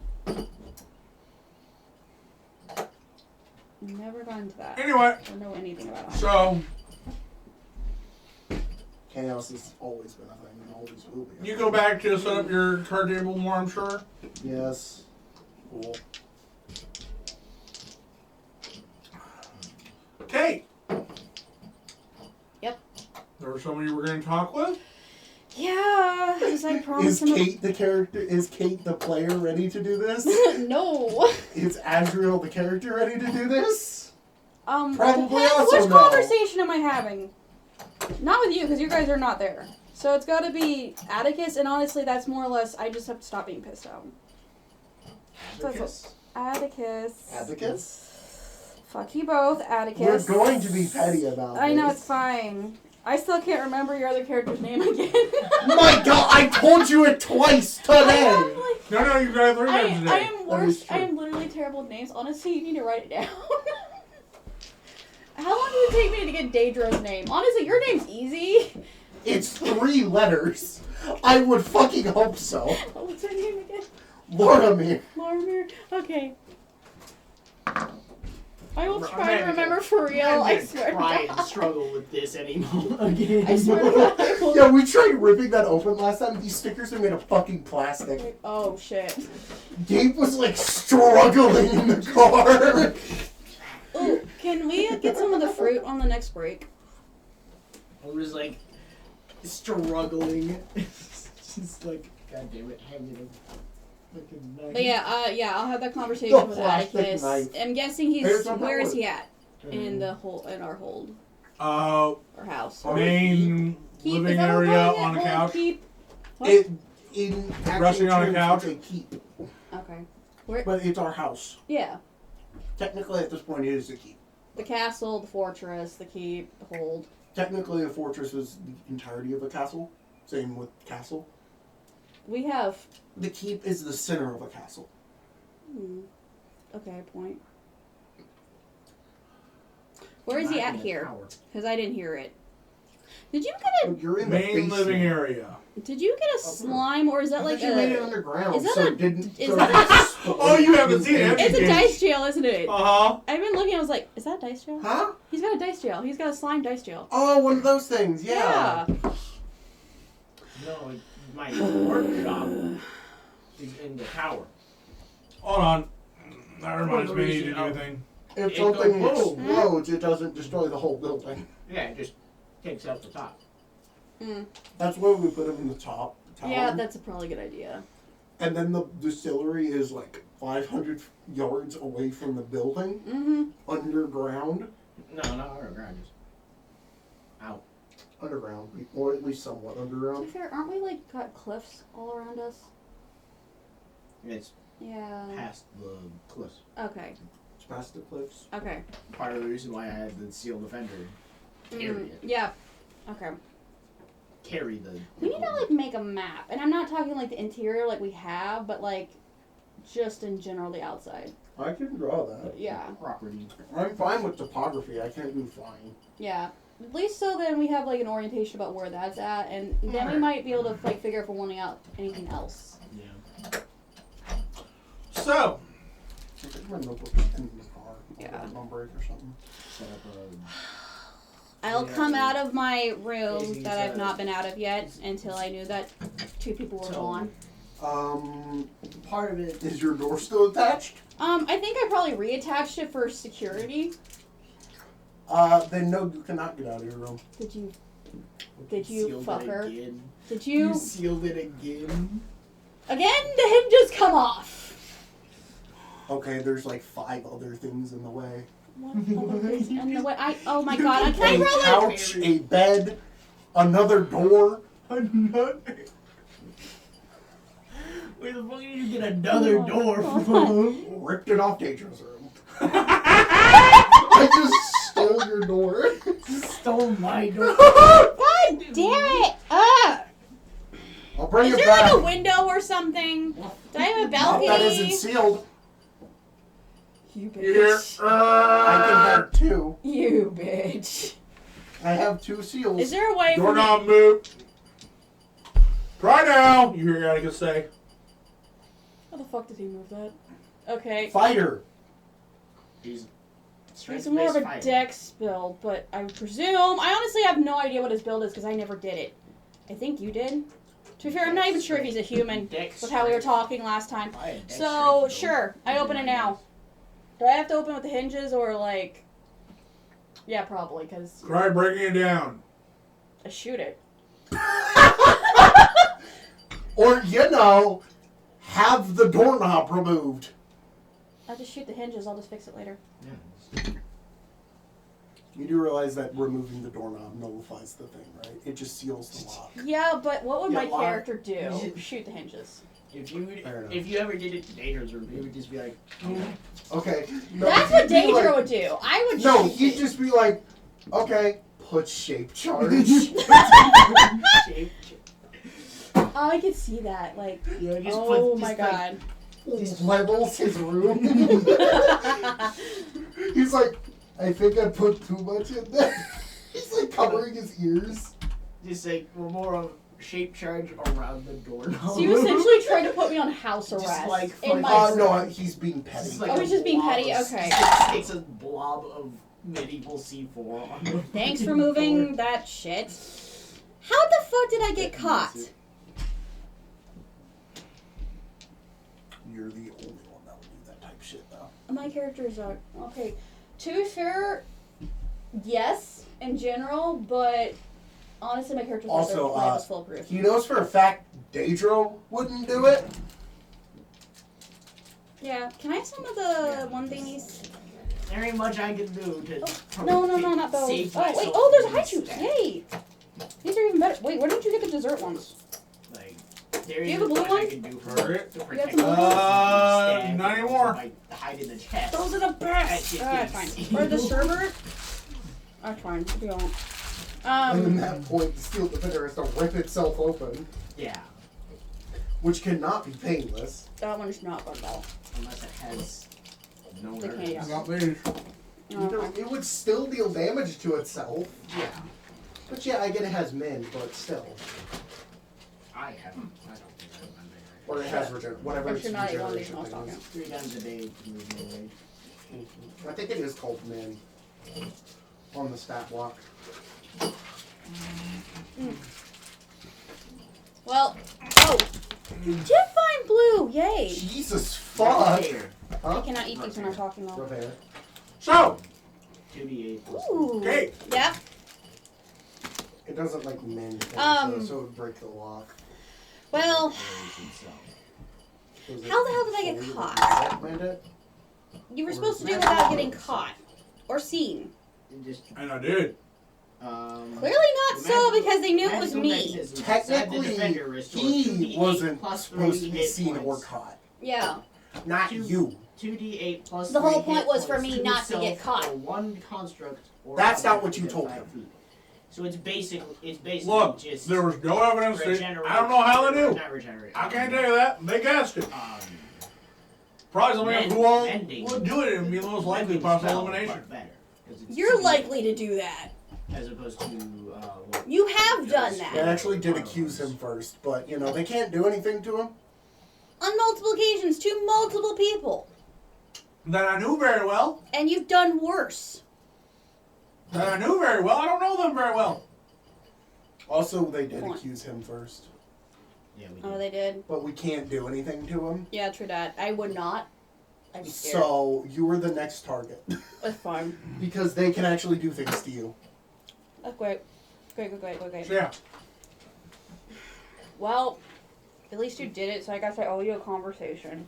Never gone into that. Anyway, Or know anything about it. so Chaos has always been a thing and always will be. you go back to set up your card table more, I'm sure. Yes. Cool. Okay. Yep. There was somebody you were going to talk with? Yeah, as I Is promised him. Kate the character? Is Kate the player ready to do this? No. Is Azriel the character ready to do this? Probably depends also which no. conversation am I having? Not with you, because you guys are not there. So it's got to be Atticus, and honestly, that's more or less. I just have to stop being pissed out. Atticus. Atticus. Atticus? Fuck you both, Atticus. We're going to be petty about I know, this. it's fine. I still can't remember your other character's name again. My God! I told you it twice today. I am, like, No, you got 3 names today. I am That worse. is I true. am literally terrible with names. Honestly, you need to write it down. How long did it take me to get Daedro's name? Honestly, your name's easy. It's 3 letters. I would fucking hope so. What's her name again? Loramir. Lorimer. Okay. I will I'm try to not remember for real. I'm I gonna swear. try to and God. struggle with this anymore again. I swear to God. I will. Yeah, we tried ripping that open last time. These stickers are made of fucking plastic. Oh shit. Gabe was like struggling in the car. Ooh, can we get some of the fruit on the next break? I was like struggling. Just like, God damn it, hanging a fucking knife. But yeah, I'll have that conversation The with plastic Atticus. knife. I'm guessing he's. There's no Where is power. he at? In the hold Uh, or house. main Keep, living is that what we're area calling on it? a Hold, couch. Keep. What? In actual Resting on a terms, couch? it's a keep, Okay. Where? but it's our house. Yeah. Technically, at this point, it is a keep. The castle, the fortress, the keep, the hold. Technically, a fortress is the entirety of a castle. Same with castle. We have. The keep is the center of a castle. Okay, point. Where is he Not at in the here? tower. Because I didn't hear it. Did you get Oh, you're in the Main basement. living area. Did you get a slime or is that I like thought you made it a? underground, is that so a- it didn't. is so that it a- didn't split Oh, you haven't seen it. It's a Yes. dice jail, isn't it? Uh-huh. I've been looking. I was like, is that a dice jail? Huh? He's got a dice jail. He's got a slime dice jail. Oh, one of those things. Yeah. No, my workshop is in the tower. Hold on. That reminds me, I need to do Oh. a thing. If It something goes boom. explodes, it doesn't destroy the whole building. Yeah, it just takes out the top. That's why we put them in the top tower. Yeah, that's a probably good idea. And then the distillery is like 500 yards away from the building, underground. No, not underground, just out. Underground, or at least somewhat To be underground. fair, aren't we like got cliffs all around us? It's Yeah. past the cliffs. Okay. It's past the cliffs. Okay. Part of the reason why I had the seal defender carry it. Yeah. Okay. Carry the. We need to like make a map, and I'm not talking like the interior like we have, but like just in general the outside. I can draw that. Yeah. property. I'm fine with topography. I can't do flying. Yeah. At least so then we have like an orientation about where that's at, and then we might be able to like figure if we're wanting out anything else. Yeah. So, I think my notebook is in the car. Yeah. Break or something. Set up I'll come out of my room Casey's, that I've not been out of yet until I knew that 2 people were gone. part of it. Is your door still attached? I think I probably reattached it for security. Then no, you cannot get out of your room. Did you Sealed it fucker? again. Did You you? sealed it again. Again, the hinges come off. Okay, there's like 5 other things in the way. What other things in the way? Oh my You god! can Can I A roll it? couch, a bed, another door. Another. Where the fuck did you get another Hold on, door hold from? Ripped it off Daedra's room. I just stole your door. Stole my door. God damn it! I'll bring Is it there back. like a window or something? Do I have a Nope, balcony? that isn't sealed. You Here. bitch. I can have 2. You bitch. I have 2 seals. Is there a way for me? Doorknob move. Try now. You hear Atticus say. How the fuck did he move that? Okay. Fighter. He's It's more of a dex build, but I presume... I honestly have no idea what his build is because I never did it. I think you did. To be fair, I'm not even sure if he's a human with how we were talking last time. So, sure. I open it now. Do I have to open with the hinges or like... Yeah, probably, because Try breaking it down. I shoot it. Or, have the doorknob removed. I'll just shoot the hinges. I'll just fix it later. You do realize that removing the doorknob nullifies the thing, right? It just seals the lock. Yeah, but what would Yeah, my lock. character do? Shoot the hinges. If Fair enough. you ever did it to Daedra's room, he would just be like, Okay. No, That's what he'd be Daedra like- would do. I would No, shoot he'd it. just be like, okay, put shape charge. Oh, I could see that. Like, oh my god. Levels his room. He's like, I think I put too much in there. He's like covering his ears. Just like, we're more of shape charge around the doorknob. So you essentially tried to put me on house Just arrest like in my fucking- room. No, he's being petty. Just like Oh, a he's just being blob petty, of- okay. It's a blob of medieval C4 on the Thanks for fucking moving door. that shit. How the fuck did I get caught? You're the only one that would do that type shit, though. My characters are okay. To be fair, yes, in general, but honestly, my characters Also, are foolproof. He knows for a fact Daedra wouldn't do it. Yeah, can I have some of the one thingies? There ain't much I can do to. No, not those. save Oh wait, myself oh, there's from high this shoots. stat. Yay! These are even better. Wait, where did you get the dessert ones? Like, there Do you ain't have a blue much one? I can do for Alright. to You have protect some blue myself ones? from this Not stab. anymore. Like, hide in the chest. Those are the best. That shit That's is- fine. Or the sherbet. That's fine. We don't. And at that point, the steel defender has to rip itself open, Yeah, which cannot be painless. That one's not fun at all. unless it has no They can't, nerves. yeah. Not these. Okay. It would still deal damage to itself. Yeah, But yeah, I get it has min, but still. I haven't. I don't think I remember. Or it has whatever If its you're not one of these regeneration I was thing talking is. 3 times a day to move my way. I think it is called min. On the stat block. Well, oh, Divine Blue, yay! Jesus fuck! Here, I Huh? cannot eat these when I'm talking though. Repair. So, 2d8 plus Ooh. Okay. Yep. It doesn't like mend things, so it would break the lock. Well, Was it How the hell did I get fully caught? that mend it? you were supposed to do it without getting caught or seen. Just, and I did. Clearly not so because they knew it was me. Technically, he wasn't supposed to be seen or caught. Yeah. Not you. 2d8 plus The whole 3 point was for hit me points not to to get itself caught. or one construct or That's not object what you within told 5 him. feet. So it's basically Look, just there was no evidence. regenerate. I don't know how they knew. Not regenerate. I can't tell you that. They guessed it. Probably somebody else who Mending. would do it and be the most likely Mending possible spell, elimination. but better, 'cause it's You're 2d8 likely to do that. as opposed to what You have done They that. actually did accuse him first, but they can't do anything to him. On multiple occasions to multiple people. that I knew very well. And you've done worse. That I knew very well. I don't know them very well. Also, they did Point. accuse him first. Yeah, we Oh, did. they did? But we can't do anything to him. Yeah, true that. I would not. I'd be scared. So, you were the next target. That's fine. Because they can actually do things to you. That's great. Great. So, yeah. Well, at least you did it, so I guess I owe you a conversation.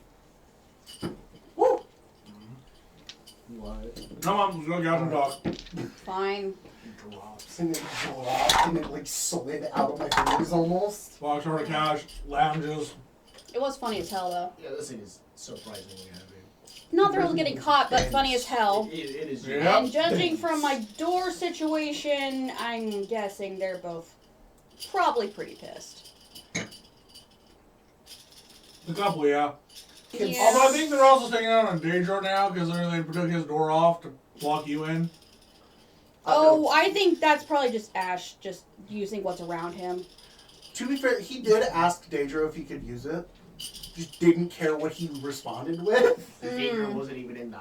Woo! What? No, I'm just going to get out and talk. Fine. Drops. And it dropped and it like slid out of my fingers almost. Walks over to the couch, lounges. It was funny as hell, though. Yeah, this thing is surprisingly heavy. Not thrilled with getting caught, but funny as hell. It is. Yeah. And judging from my door situation, I'm guessing they're both probably pretty pissed. The couple, yeah. Yeah. Although I think they're also taking out on Daedro now because they took his door off to lock you in. Oh, I think that's probably just Ash just using what's around him. To be fair, he did ask Daedra if he could use it. Just didn't care what he responded with. The Daedra wasn't even in the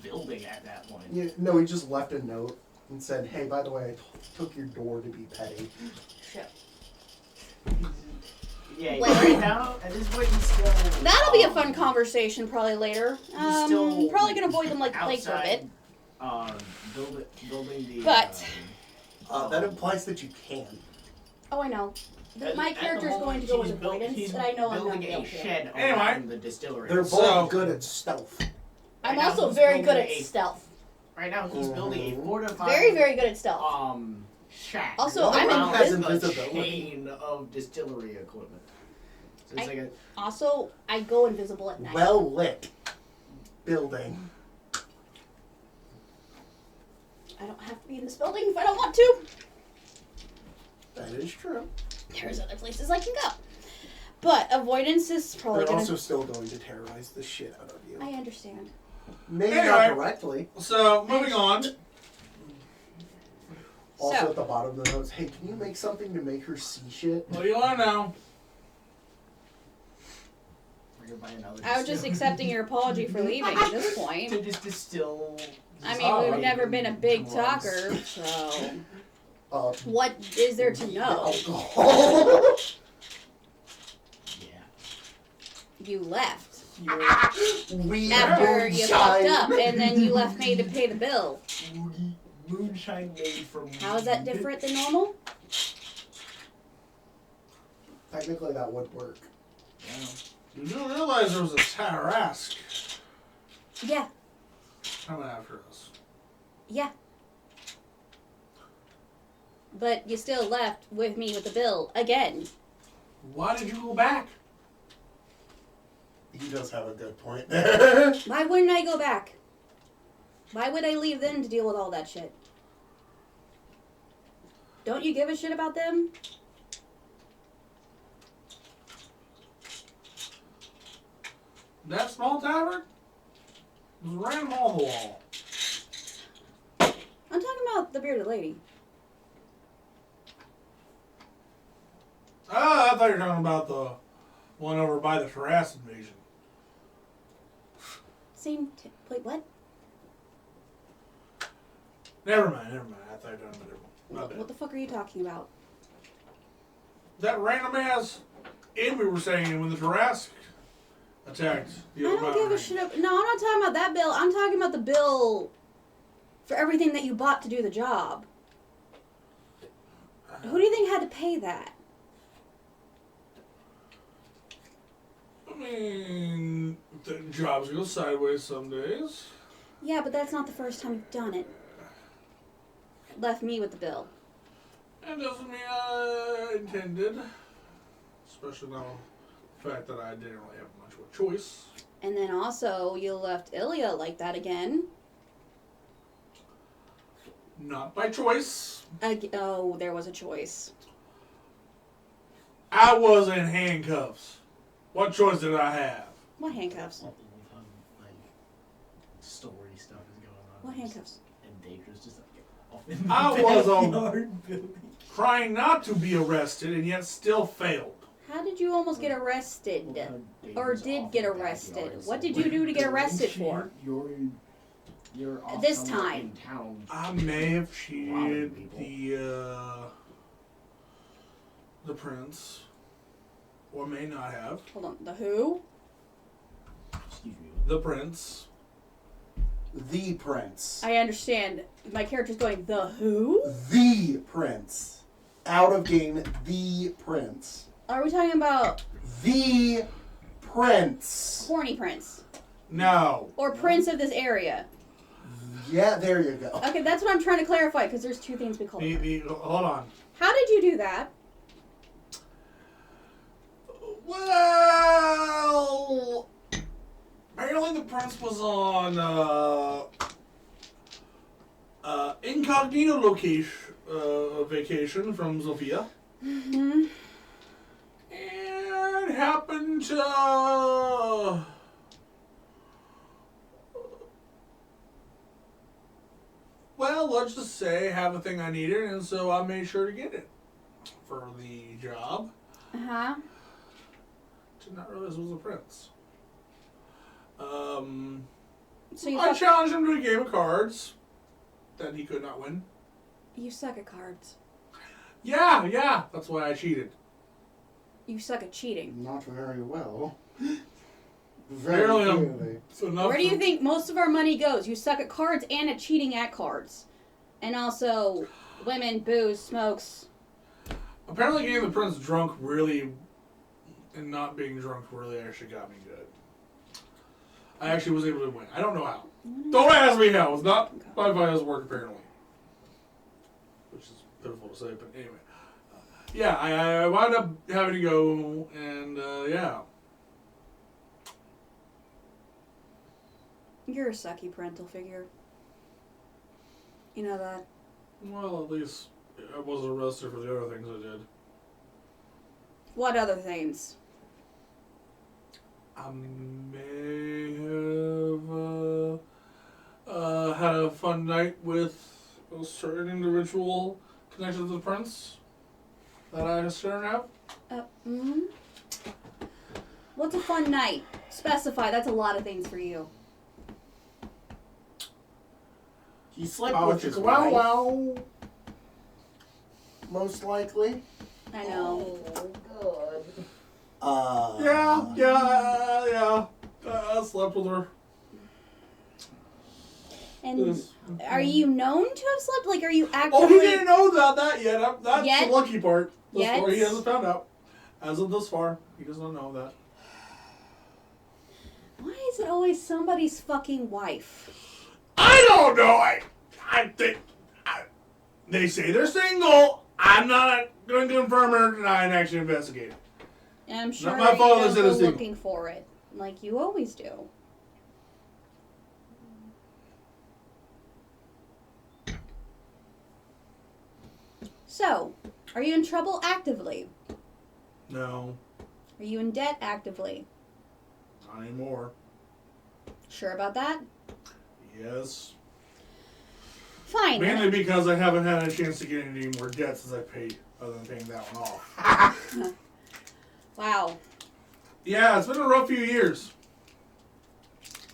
building at that point. Yeah, no, he just left a note and said, "Hey, by the way, I took your door to be petty." Shit. Yeah, Well- right now, at this point, he's still... That'll be a fun conversation probably later. still Probably gonna avoid them like the plague for a bit. Building the... But- That implies that you can. Oh, I know. at- My at the character's moment, going to go with he's built- avoidance, he's but I know I'm not building going a to. shed Anyway. around the distillery. They're both So- good at stealth. I'm Right now, also he's very good building at a- stealth. Right now, he's building a fortified... Very, very good at stealth. shack. Also, I'm around has the invisibility. chain of distillery equipment. So it's like a... Also, I go invisible at night. Well lit building. I don't have to be in this building if I don't want to. That is true. There's other places I can go. But avoidance is probably They're gonna... also still going to terrorize the shit out of you. I understand. Maybe Anyway. not directly. So, moving on. Also So- at the bottom of the notes, hey, can you make something to make her see shit? What do you want to know? We're gonna buy another I was just distillery. accepting your apology for leaving at this point. To just distill... I mean, we've never been a big talker, so... What is there to know? Alcohol. Yeah. You left. We After you fucked moonshine. up, and then you left me to pay the bill. Moonshine made from... How is that different than normal? Technically, that would work. Yeah. You do realize there was a Tarrasque Yeah, coming after us. yeah. But you still left with me with the bill again. Why did you go back? He does have a good point there. Why wouldn't I go back? Why would I leave them to deal with all that shit? Don't you give a shit about them? That small tavern was random on the wall. I'm talking about the bearded lady. Oh, I thought you were talking about the one over by the Tarrasque invasion. Wait, what? Never mind. I thought you were talking about different one. My bad. What the fuck are you talking about? That random ass inn we were staying in when the Tarrasque attacked the I old don't give a mountain shit. No, I'm not talking about that bill. I'm talking about the bill for everything that you bought to do the job. Who do you think had to pay that? I mean, the jobs go sideways some days. Yeah, but that's not the first time you've done it. Left me with the bill. That doesn't mean I intended. Especially now the fact that I didn't really have much of a choice. And then also, you left Ilya like that again. Not by choice. Oh, there was a choice. I was in handcuffs. What choice did I have? What handcuffs? Like, story stuff is going on. What handcuffs? And Daedra's just like off in I the was backyard building. trying not to be arrested and yet still failed. How did you almost get arrested? Or did get arrested? What did you do to get arrested for? You're off This somewhere time. in town. I may have cheated Robbing the prince, or may not have. Hold on. The who? Excuse me. The prince. The prince. I understand. My character's going, the who? The prince. Out of game, the prince. Are we talking about The prince. horny prince? No. Or prince of this area? Yeah, there you go. Okay, that's what I'm trying to clarify, because there's two things we call it. Hold on. How did you do that? Well, apparently the prince was on incognito vacation from Sophia, Mm-hmm. and happened to well, let's just say have a thing I needed, and so I made sure to get it for the job. Uh-huh. Did not realize it was a prince. So you I thought challenged him to a game of cards that he could not win. you suck at cards. Yeah, that's why I cheated. You suck at cheating. Not very well. Apparently I'm- clearly. So enough Where do you for- think most of our money goes? You suck at cards and at cheating at cards. And also women, booze, smokes. Apparently getting the prince drunk really, and not being drunk really actually got me good. I actually was able to win. I don't know how. Don't ask me how. It's not my Via's work apparently. Which is pitiful to say, but anyway. Yeah, I wound up having to go, and yeah. You're a sucky parental figure. You know that. Well, at least I wasn't arrested for the other things I did. What other things? I may have had a fun night with a certain individual connected to the prince that I shouldn't have. What's a fun night? Specify. That's a lot of things for you. He slept Oh, with his wow, wife, wow. most likely. I know. Yeah. I slept with her. And Yes. are you known to have slept? Like, are you Oh, actively... he didn't know about that yet. That's Yet? the lucky part. Thus Yet? far, he hasn't found out. As of this far, he does not know that. Why is it always somebody's fucking wife? I don't know. I think they say they're single. I'm not going to confirm or deny and actually investigate it. And I'm sure my fault you that don't it's go single. looking for it. Like you always do. So, are you in trouble actively? No, Are you in debt actively? not anymore. Sure about that? Yes. Fine. Mainly because I haven't had a chance to get any more debt since I paid, other than paying that one off. Wow. Yeah, it's been a rough few years.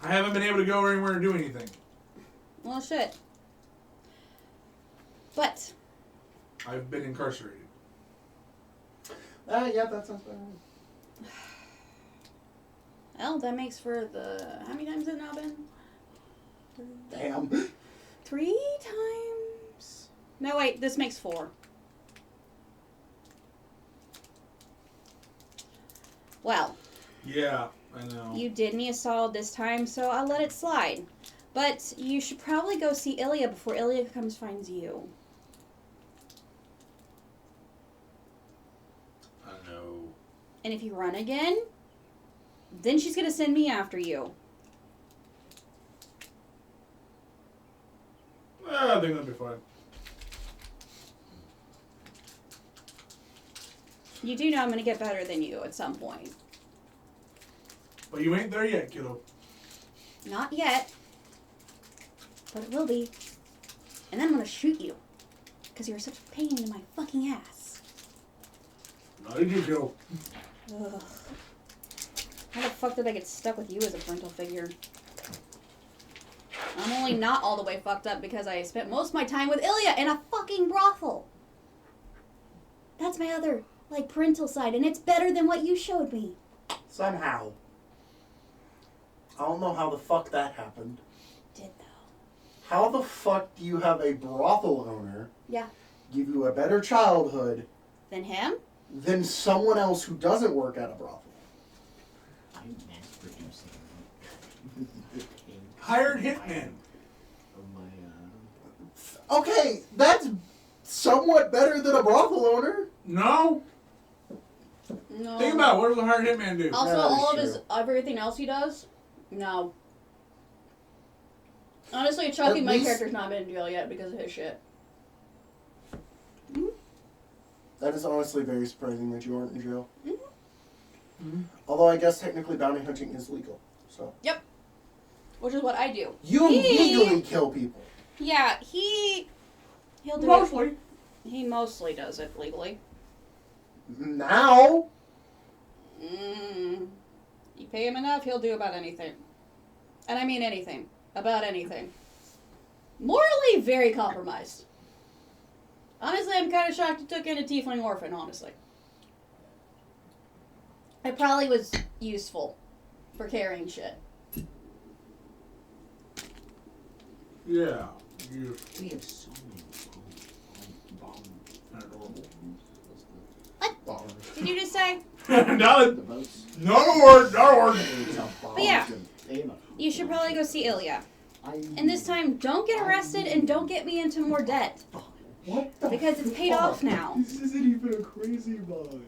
I haven't been able to go anywhere and do anything. Well, shit. But, I've been incarcerated. Yeah, that sounds better. well, that makes for the... How many times has it now been? Damn. 3 times? No, wait, this makes 4. Well, Yeah, I know. you did me a solid this time, so I'll let it slide. But you should probably go see Ilya before Ilya comes finds you. I know. And if you run again, then she's gonna send me after you. I think that'll be fine. You do know I'm gonna get better than you at some point. But you ain't there yet, kiddo. Not yet. But it will be. And then I'm gonna shoot you. Because you're such a pain in my fucking ass. No, you do too. Ugh. How the fuck did I get stuck with you as a parental figure? I'm only not all the way fucked up because I spent most of my time with Ilya in a fucking brothel. That's my other, parental side, and it's better than what you showed me. Somehow. I don't know how the fuck that happened. Did though. How the fuck do you have a brothel owner Yeah. give you a better childhood Than him? than someone else who doesn't work at a brothel? I'm mass producing the pink Hired hitman. of my Okay, that's somewhat better than a brothel owner. No. No. Think about it. What does a hired hitman do? Also, Yeah, that is all of true. his everything else he does, no. Honestly, Chucky, At my least- character's not been in jail yet because of his shit. That is honestly very surprising that you aren't in jail. Mhm. Although I guess technically bounty hunting is legal. So Which is what I do. you He- legally kill people. Yeah, he'll do Mostly. it. He mostly does it legally. Now, You pay him enough, he'll do about anything. And I mean anything. About anything. Morally very compromised. Honestly, I'm kind of shocked he took in a tiefling orphan, honestly. It probably was useful for carrying shit. Yeah. You we have so many bombs. adorable. Did you just say? Not The boats. not a word. Not a word. But yeah, you should probably go see Ilya. And this time, don't get arrested and don't get me into more debt. what the Because it's paid off now. This isn't even a crazy mod.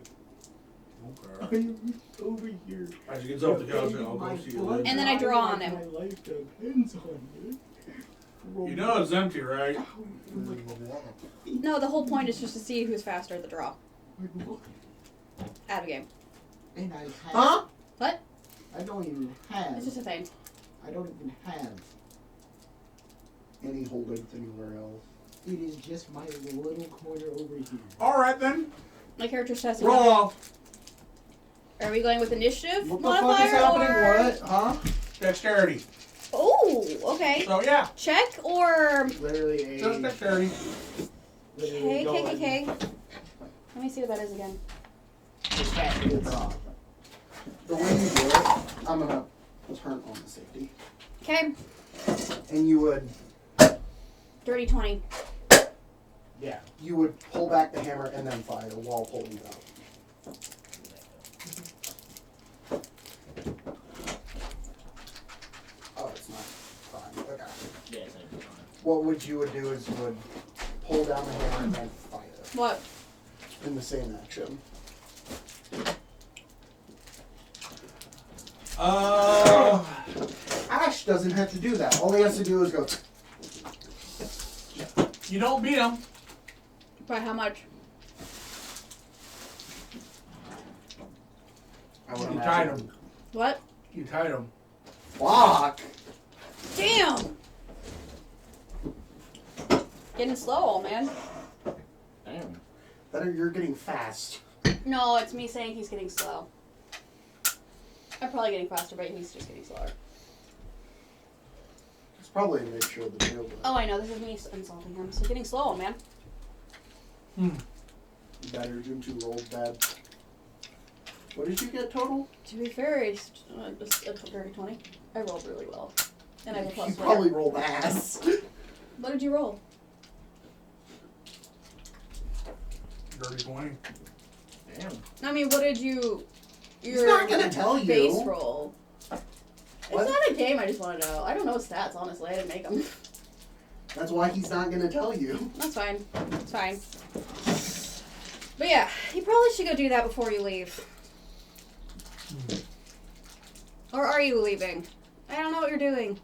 I Okay. am over here. As he gets off the couch, I'll go see you later. And then I draw on him. My life depends on it. You know it's empty, right? No, the whole point is just to see who's faster at the draw. Out of game. And I have. Huh? What? I don't even have. It's just a thing. I don't even have. Any holdings anywhere else? It is just my little corner over here. All right then. My character's testing. Roll off. Are we going with initiative What the fuck modifier is happening? or? What? Huh? Dexterity. Oh, okay. So yeah, Check or Literally just a. dexterity. Literally K. Let me see what that is again. Just faster to draw. The way you do it, I'm gonna turn on the safety, Okay, and you would dirty 20. Yeah. pull back the hammer and then fire while holding it out. Oh, it's not fine. Okay. Yes, I do. What you would do is you would pull down the hammer and then fire What? in the same action. Ash doesn't have to do that. All he has to do is go. You don't beat him. By how much? I would You imagine. tied him. What? You tied him. Fuck. Damn! Getting slow, old man. Damn. Better you're getting fast. No, it's me saying he's getting slow. I'm probably getting faster, but he's just getting slower. It's probably a mixture of the two. But Oh, I know. This is me insulting him. So getting slow, old man. better than two rolled bad. What did you get total? To be fair, it's just a dirty 20. I rolled really well. And I have a plus You four. probably rolled ass. What did you roll? Dirty 20. Damn. I mean, what did you... He's not gonna tell you. Base roll. What? It's not a game, I just want to know. I don't know stats, honestly. I didn't make them. That's why he's not gonna tell you. That's fine. It's fine. But yeah, you probably should go do that before you leave. Or are you leaving? I don't know what you're doing.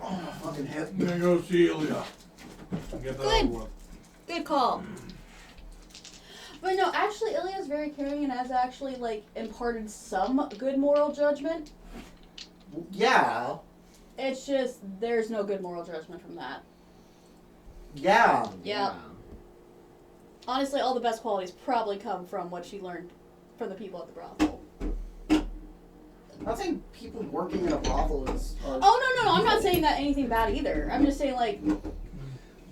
Oh, my fucking hip. I'm gonna go see Ilya. Get that Good. over with. Good call. But no, actually, Ilya's very caring and has actually, imparted some good moral judgment. Yeah. It's just, there's no good moral judgment from that. Yeah. Yeah. Honestly, all the best qualities probably come from what she learned from the people at the brothel. I think people working in a brothel is. Oh, no, I'm not saying that anything bad either. I'm just saying, like...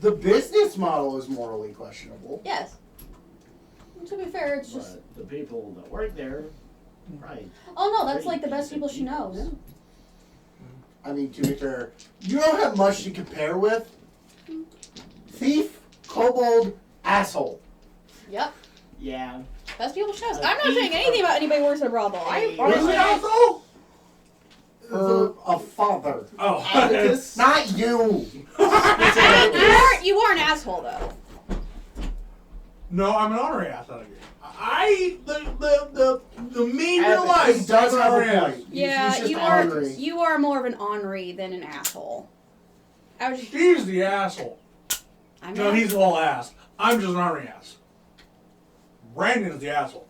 The business model is morally questionable. Yes. To be fair, it's just... But the people that work there, right. Oh, no, that's like the best people she knows. I mean, to be fair, you don't have much to compare with. Thief, kobold, asshole. Yep. Yeah. Best people she knows. I'm not saying anything about anybody who works at a brothel. Who's the asshole? A father. Oh, Abacus. Not you. I mean, you are an asshole, though. No, I'm an honorary ass out of here. The me in real Abacus life He does I'm an have honorary a ass. point. Yeah, He's just you are. ornery. You are more of an ornery than an asshole. I was. He's the asshole. I'm No, not- he's all ass. I'm just an honorary ass. Brandon is the asshole.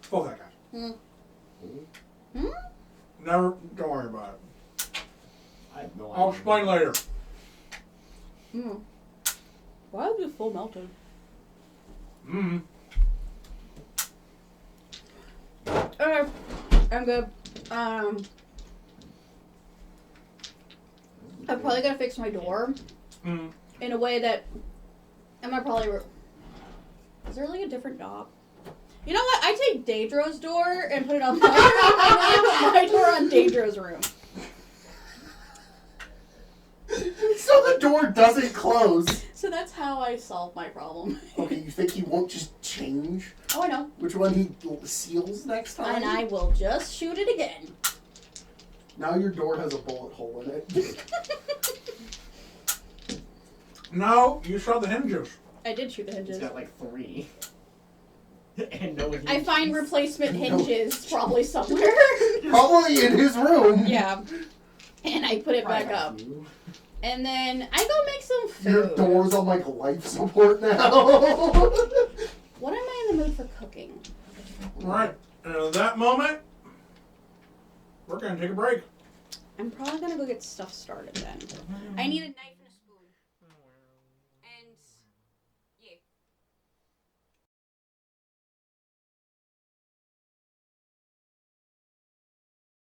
Fuck that guy. Hmm? Never. Don't worry about it. I have no idea. I'll explain later. Hmm. Why is it full melted? Mm. Okay, I'm good. I'm probably gonna fix my door Mm. in a way that I'm gonna probably. Is there like a different knob? You know what? I take Daedro's door and put it on my room. I put my door on Daedro's room. So the door doesn't close. So that's how I solve my problem. Okay, you think he won't just change Oh, I know. which one he seals next time? And I will just shoot it again. Now your door has a bullet hole in it. No, you shot the hinges. I did shoot the He's hinges. got like 3. And no I find hinges. replacement hinges probably somewhere. Probably in his room. Yeah. And I put it Probably back got up. you. And then I go make some food. Your door's on like life support now. What am I in the mood for cooking? Alright, and at that moment, we're gonna take a break. I'm probably gonna go get stuff started then. I need a knife.